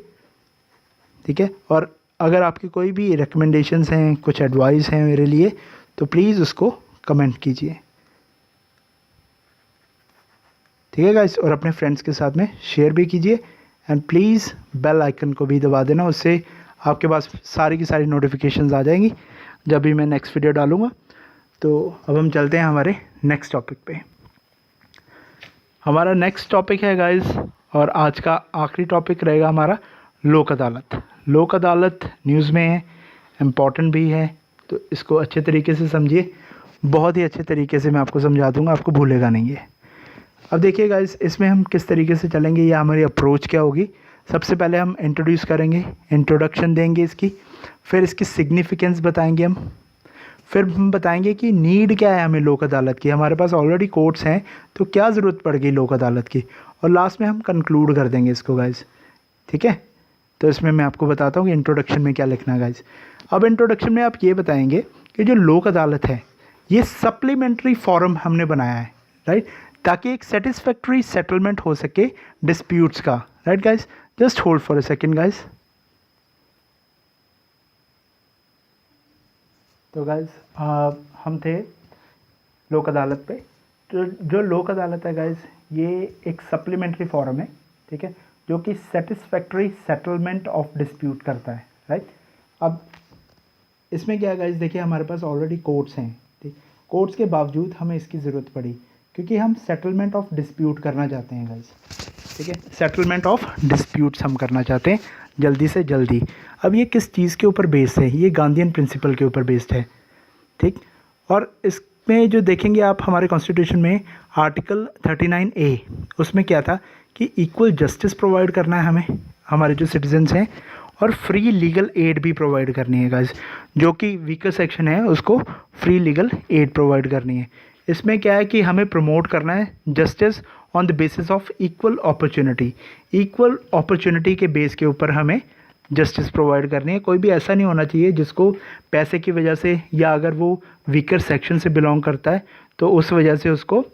ठीक है। और अगर आपकी कोई भी रिकमेंडेशंस हैं, कुछ एडवाइस हैं मेरे लिए, तो प्लीज़ उसको कमेंट कीजिए, ठीक है गाइस। और अपने फ्रेंड्स के साथ में शेयर भी कीजिए, एंड प्लीज़ बेल आइकन को भी दबा देना, उससे आपके पास सारी की सारी नोटिफिकेशंस आ जाएंगी जब भी मैं नेक्स्ट वीडियो डालूँगा। तो अब हम चलते हैं हमारे नेक्स्ट टॉपिक पे। हमारा नेक्स्ट टॉपिक है गाइस, और आज का आखिरी टॉपिक रहेगा हमारा लोक अदालत। लोक अदालत न्यूज़ में है, इम्पॉर्टेंट भी है, तो इसको अच्छे तरीके से समझिए, बहुत ही अच्छे तरीके से मैं आपको समझा दूंगा, आपको भूलेगा नहीं है। अब देखिए गाइस, इसमें हम किस तरीके से चलेंगे या हमारी अप्रोच क्या होगी। सबसे पहले हम इंट्रोड्यूस करेंगे, इंट्रोडक्शन देंगे इसकी, फिर इसकी सिग्निफिकेंस बताएंगे हम, फिर हम बताएंगे कि नीड क्या है हमें लोक अदालत की, हमारे पास ऑलरेडी कोर्ट्स हैं तो क्या ज़रूरत पड़ गई लोक अदालत की, और लास्ट में हम कंक्लूड कर देंगे इसको गाइस, ठीक है। तो इसमें मैं आपको बताता हूँ कि इंट्रोडक्शन में क्या लिखना है गाइस। अब इंट्रोडक्शन में आप ये बताएंगे कि जो लोक अदालत है ये सप्लीमेंट्री फॉरम हमने बनाया है, राइट, ताकि एक सेटिस्फैक्ट्री सेटलमेंट हो सके डिस्प्यूट्स का, right guys. Just hold for a second guys. तो गाइस हम थे लोक अदालत पे। तो जो लोक अदालत है गाइस ये एक सप्लीमेंट्री फॉरम है, ठीक है, जो कि सेटिस्फैक्ट्री सेटलमेंट ऑफ डिस्प्यूट करता है, राइट। अब इसमें क्या है गाइस, देखिए हमारे पास ऑलरेडी कोर्ट्स हैं, ठीक, कोर्ट्स के बावजूद हमें इसकी ज़रूरत पड़ी क्योंकि हम सेटलमेंट ऑफ डिस्प्यूट करना चाहते हैं गाइस, ठीक है, सेटलमेंट ऑफ डिस्प्यूट्स हम करना चाहते हैं जल्दी से जल्दी। अब ये किस चीज़ के ऊपर बेस्ड है, ये गांधीयन प्रिंसिपल के ऊपर बेस्ड है, ठीक। और इसमें जो देखेंगे आप हमारे कॉन्स्टिट्यूशन में आर्टिकल 39A, उसमें क्या था कि इक्वल जस्टिस प्रोवाइड करना है हमें, हमारे जो सिटीजन्स हैं, और फ्री लीगल एड भी प्रोवाइड करनी है गाइस, जो कि वीकर सेक्शन है उसको फ्री लीगल एड प्रोवाइड करनी है। इसमें क्या है कि हमें प्रमोट करना है justice on the basis of equal opportunity, equal opportunity के बेस के ऊपर हमें जस्टिस प्रोवाइड करनी है। कोई भी ऐसा नहीं होना चाहिए जिसको पैसे की वजह से, या अगर वो वीकर सेक्शन से बिलोंग करता है तो उस वजह से उसको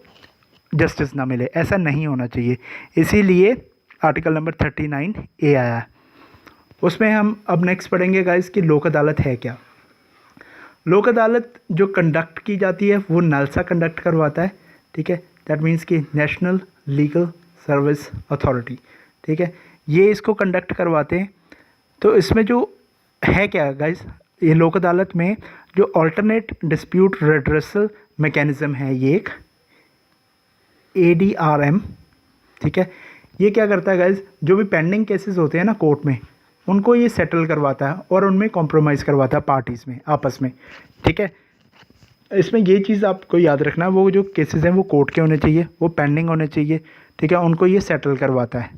जस्टिस ना मिले, ऐसा नहीं होना चाहिए। इसीलिए आर्टिकल नंबर 39A आया है। उसमें हम अब नेक्स्ट पढ़ेंगे गाइस कि लोक अदालत है क्या। लोक अदालत जो कंडक्ट की जाती है वो नालसा कंडक्ट करवाता है, ठीक है, दैट मीन्स कि नेशनल लीगल सर्विस अथॉरिटी, ठीक है, ये इसको कंडक्ट करवाते हैं। तो इसमें जो है क्या गाइस, ये लोक अदालत में जो अल्टरनेट डिस्प्यूट रेड्रेसल मैकेनिज्म है, ये एक ADRM, ठीक है, ये क्या करता है गाइस, जो भी पेंडिंग केसेस होते हैं ना कोर्ट में, उनको ये सेटल करवाता है और उनमें कॉम्प्रोमाइज़ करवाता है पार्टीज़ में आपस में, ठीक है। इसमें ये चीज़ आपको याद रखना, वो जो केसेस हैं वो कोर्ट के होने चाहिए, वो पेंडिंग होने चाहिए, ठीक है, उनको ये सेटल करवाता है।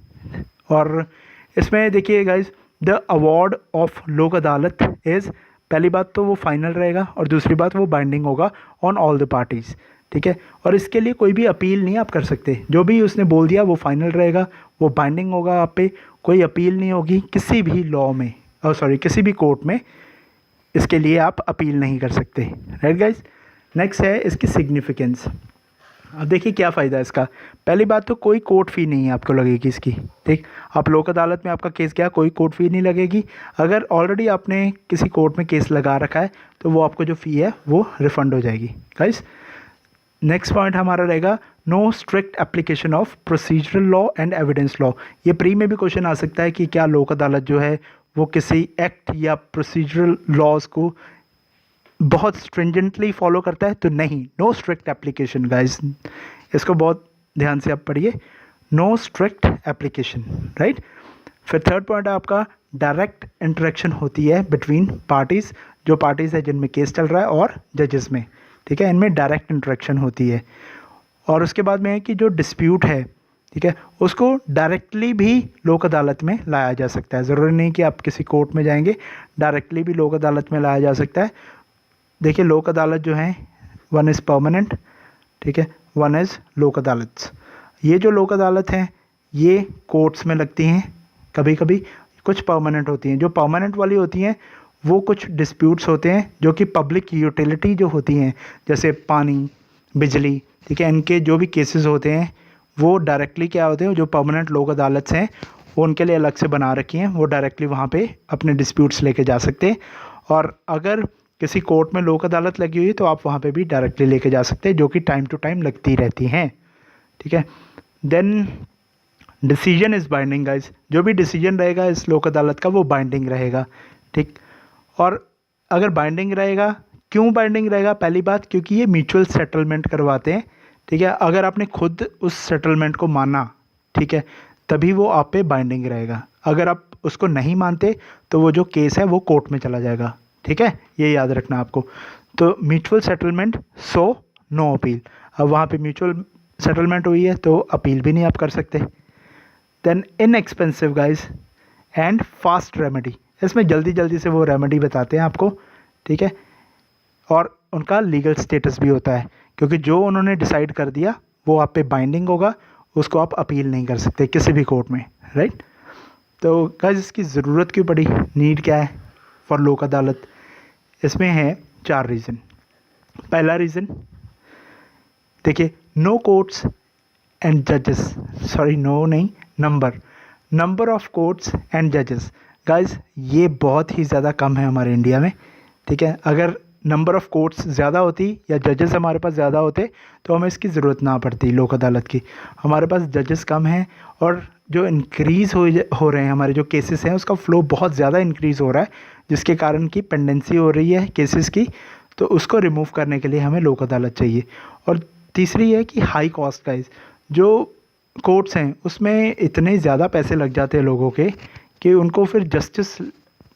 और इसमें देखिए गाइस, द अवार्ड ऑफ लोक अदालत इज़, पहली बात तो वो फाइनल रहेगा और दूसरी बात वो बाइंडिंग होगा ऑन ऑल द पार्टीज़, ठीक है। और इसके लिए कोई भी अपील नहीं आप कर सकते, जो भी उसने बोल दिया वो फाइनल रहेगा, वो बाइंडिंग होगा आप पे, कोई अपील नहीं होगी किसी भी लॉ में, और सॉरी किसी भी कोर्ट में, इसके लिए आप अपील नहीं कर सकते, राइट गाइस। नेक्स्ट है इसकी सिग्निफिकेंस। अब देखिए क्या फ़ायदा है इसका। पहली बात तो कोई कोर्ट फ़ी नहीं है आपको लगेगी इसकी, ठीक, आप लोक अदालत में आपका केस गया, कोई कोर्ट फ़ी नहीं लगेगी। अगर ऑलरेडी आपने किसी कोर्ट में केस लगा रखा है तो वो आपको जो फ़ी है वो रिफ़ंड हो जाएगी गाइस। नेक्स्ट पॉइंट हमारा रहेगा no strict application of procedural law and evidence law. ये प्री में भी क्वेश्चन आ सकता है कि क्या लोक अदालत जो है वो किसी एक्ट या प्रोसीजरल लॉज को बहुत स्ट्रिंजेंटली फॉलो करता है, तो नहीं, नो स्ट्रिक्ट एप्लीकेशन गाइस, इसको बहुत ध्यान से आप पढ़िए, नो स्ट्रिक्ट एप्लीकेशन, राइट। फिर थर्ड पॉइंट है आपका डायरेक्ट इंटरेक्शन होती है बिटवीन पार्टीज़, जो पार्टीज़ है जिनमें केस चल रहा है और जजेस में, ठीक है, इनमें डायरेक्ट इंटरेक्शन होती है। और उसके बाद में है कि जो डिस्प्यूट है, ठीक है, उसको डायरेक्टली भी लोक अदालत में लाया जा सकता है, ज़रूरी नहीं कि आप किसी कोर्ट में जाएंगे, डायरेक्टली भी लोक अदालत में लाया जा सकता है। देखिए लोक अदालत जो है, वन इज़ परमानेंट, ठीक है, वन इज़ लोक अदालत। ये जो लोक अदालत हैं ये कोर्ट्स में लगती हैं, कभी कभी कुछ परमानेंट होती हैं। जो परमानेंट वाली होती हैं वो कुछ डिस्प्यूट्स होते हैं जो कि पब्लिक यूटिलिटी जो होती हैं, जैसे पानी, बिजली, ठीक है, इनके जो भी केसेस होते हैं वो डायरेक्टली क्या होते हैं, जो परमानेंट लोक अदालत हैं वो उनके लिए अलग से बना रखी हैं, वो डायरेक्टली वहाँ पे अपने डिस्प्यूट्स लेके जा सकते हैं। और अगर किसी कोर्ट में लोक अदालत लगी हुई है तो आप वहाँ पे भी डायरेक्टली लेके जा सकते हैं, जो कि टाइम टू टाइम लगती रहती हैं, ठीक है। Then decision is binding guys, जो भी डिसीजन रहेगा इस लोक अदालत का वो बाइंडिंग रहेगा, ठीक। और अगर बाइंडिंग रहेगा, क्यों बाइंडिंग रहेगा, पहली बात क्योंकि ये म्यूचुअल सेटलमेंट करवाते हैं, ठीक है। अगर आपने खुद उस सेटलमेंट को माना, ठीक है, तभी वो आप पे बाइंडिंग रहेगा। अगर आप उसको नहीं मानते तो वो जो केस है वो कोर्ट में चला जाएगा, ठीक है, ये याद रखना आपको। तो mutual settlement, so no appeal. अब वहाँ पे म्यूचुअल सेटलमेंट हुई है तो अपील भी नहीं आप कर सकते। Then inexpensive guys and fast remedy, इसमें जल्दी जल्दी से वो रेमेडी बताते हैं आपको, ठीक है। और उनका लीगल स्टेटस भी होता है, क्योंकि जो उन्होंने डिसाइड कर दिया वो आप पे बाइंडिंग होगा, उसको आप अपील नहीं कर सकते किसी भी कोर्ट में, राइट। तो गाइस इसकी ज़रूरत क्यों पड़ी, नीड क्या है फॉर लोक अदालत, इसमें है 4 रीज़न। पहला रीज़न देखिए, नो कोर्ट्स एंड जजेस, सॉरी नो नहीं, नंबर ऑफ कोर्ट्स एंड जजेस गाइस, ये बहुत ही ज़्यादा कम है हमारे इंडिया में, ठीक है। अगर नंबर ऑफ़ कोर्ट्स ज़्यादा होती या जजेस हमारे पास ज़्यादा होते तो हमें इसकी ज़रूरत ना पड़ती लोक अदालत की। हमारे पास जजेस कम हैं और जो इंक्रीज़ हो रहे हैं हमारे जो केसेस हैं उसका फ़्लो बहुत ज़्यादा इंक्रीज़ हो रहा है, जिसके कारण की पेंडेंसी हो रही है केसेस की, तो उसको रिमूव करने के लिए हमें लोक अदालत चाहिए। और तीसरी है कि हाई कॉस्ट गाइस, जो कोर्ट्स हैं उसमें इतने ज़्यादा पैसे लग जाते हैं लोगों के कि उनको फिर जस्टिस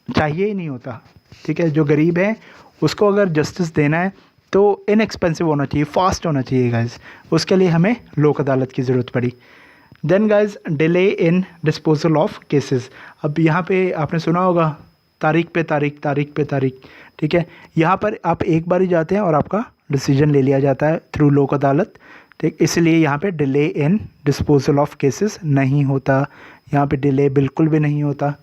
चाहिए ही नहीं होता, ठीक है। जो गरीब है उसको अगर जस्टिस देना है तो इनएक्सपेंसिव होना चाहिए, फास्ट होना चाहिए गाइस, उसके लिए हमें लोक अदालत की ज़रूरत पड़ी। Then guys delay in disposal of cases, अब यहाँ पे आपने सुना होगा तारीख पे तारीख, ठीक है। यहाँ पर आप एक बार ही जाते हैं और आपका डिसीजन ले लिया जाता है थ्रू लोक अदालत, ठीक, इसलिए यहाँ पे delay in disposal of cases नहीं होता, यहाँ पे डिले बिल्कुल भी नहीं होता,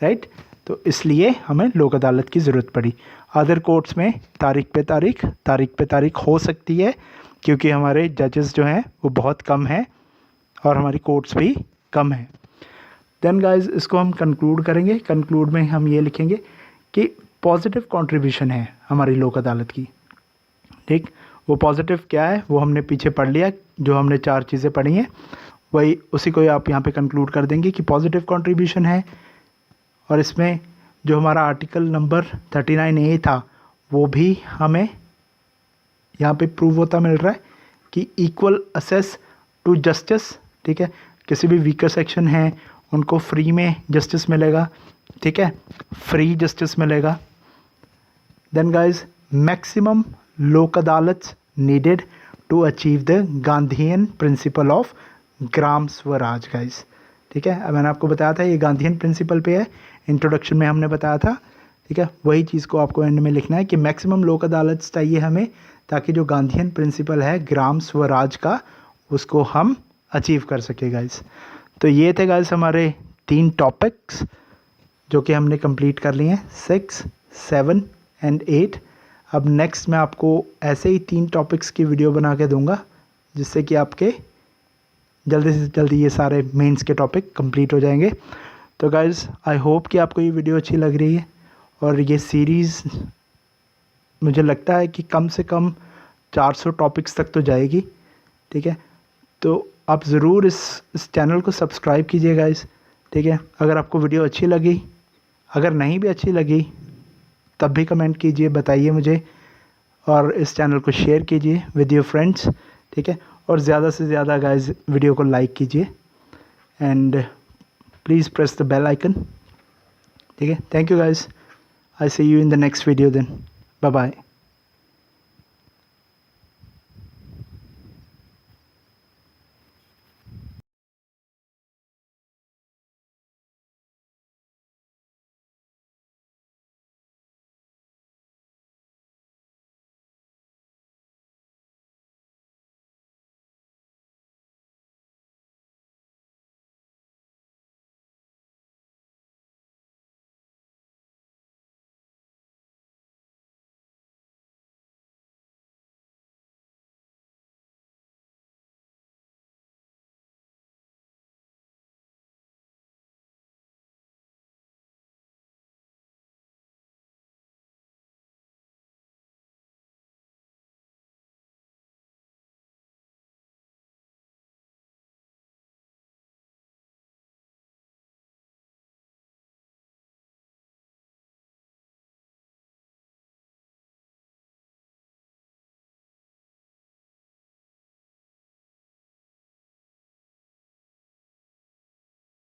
राइट। तो इसलिए हमें लोक अदालत की ज़रूरत पड़ी। अदर कोर्ट्स में तारीख पे तारीख हो सकती है, क्योंकि हमारे जजेस जो हैं वो बहुत कम हैं और हमारी कोर्ट्स भी कम हैं। देन गाइस इसको हम कंक्लूड करेंगे, कंक्लूड में हम ये लिखेंगे कि पॉजिटिव कंट्रीब्यूशन है हमारी लोक अदालत की, ठीक। वो पॉजिटिव क्या है वो हमने पीछे पढ़ लिया, जो हमने 4 चीज़ें पढ़ी हैं वही उसी को आप यहाँ पे कंक्लूड कर देंगे कि पॉजिटिव कंट्रीब्यूशन है। और इसमें जो हमारा आर्टिकल नंबर 39A था वो भी हमें यहाँ पे प्रूव होता मिल रहा है कि इक्वल असेस टू जस्टिस, ठीक है। किसी भी वीकर सेक्शन है उनको फ्री में जस्टिस मिलेगा, ठीक है, फ्री जस्टिस मिलेगा। Then guys maximum Lok Adalat needed to achieve the Gandhian principle of Gram Swaraj guys, ठीक है। अब मैंने आपको बताया था ये गांधीयन प्रिंसिपल पे है, इंट्रोडक्शन में हमने बताया था, ठीक है। वही चीज़ को आपको एंड में लिखना है कि मैक्सिमम लोक अदालत चाहिए हमें, ताकि जो गांधीयन प्रिंसिपल है ग्राम स्वराज का उसको हम अचीव कर सके गाइज। तो ये थे गाइज हमारे 3 टॉपिक्स जो कि हमने कंप्लीट कर लिए हैं, 6, 7 एंड 8। अब नेक्स्ट मैं आपको ऐसे ही 3 टॉपिक्स की वीडियो बना के दूंगा जिससे कि आपके जल्दी से जल्दी ये सारे मेंस के टॉपिक कंप्लीट हो जाएंगे। तो गाइज आई होप कि आपको ये वीडियो अच्छी लग रही है और ये सीरीज़ मुझे लगता है कि कम से कम 400 टॉपिक्स तक तो जाएगी, ठीक है। तो आप ज़रूर इस चैनल को सब्सक्राइब कीजिए गाइस, ठीक है। अगर आपको वीडियो अच्छी लगी, अगर नहीं भी अच्छी लगी तब भी कमेंट कीजिए, बताइए मुझे, और इस चैनल को शेयर कीजिए विद योर फ्रेंड्स, ठीक है। और ज़्यादा से ज़्यादा गाइस वीडियो को लाइक कीजिए and please press the bell icon, ठीक है। Thank you guys, I see you in the next video then, bye bye.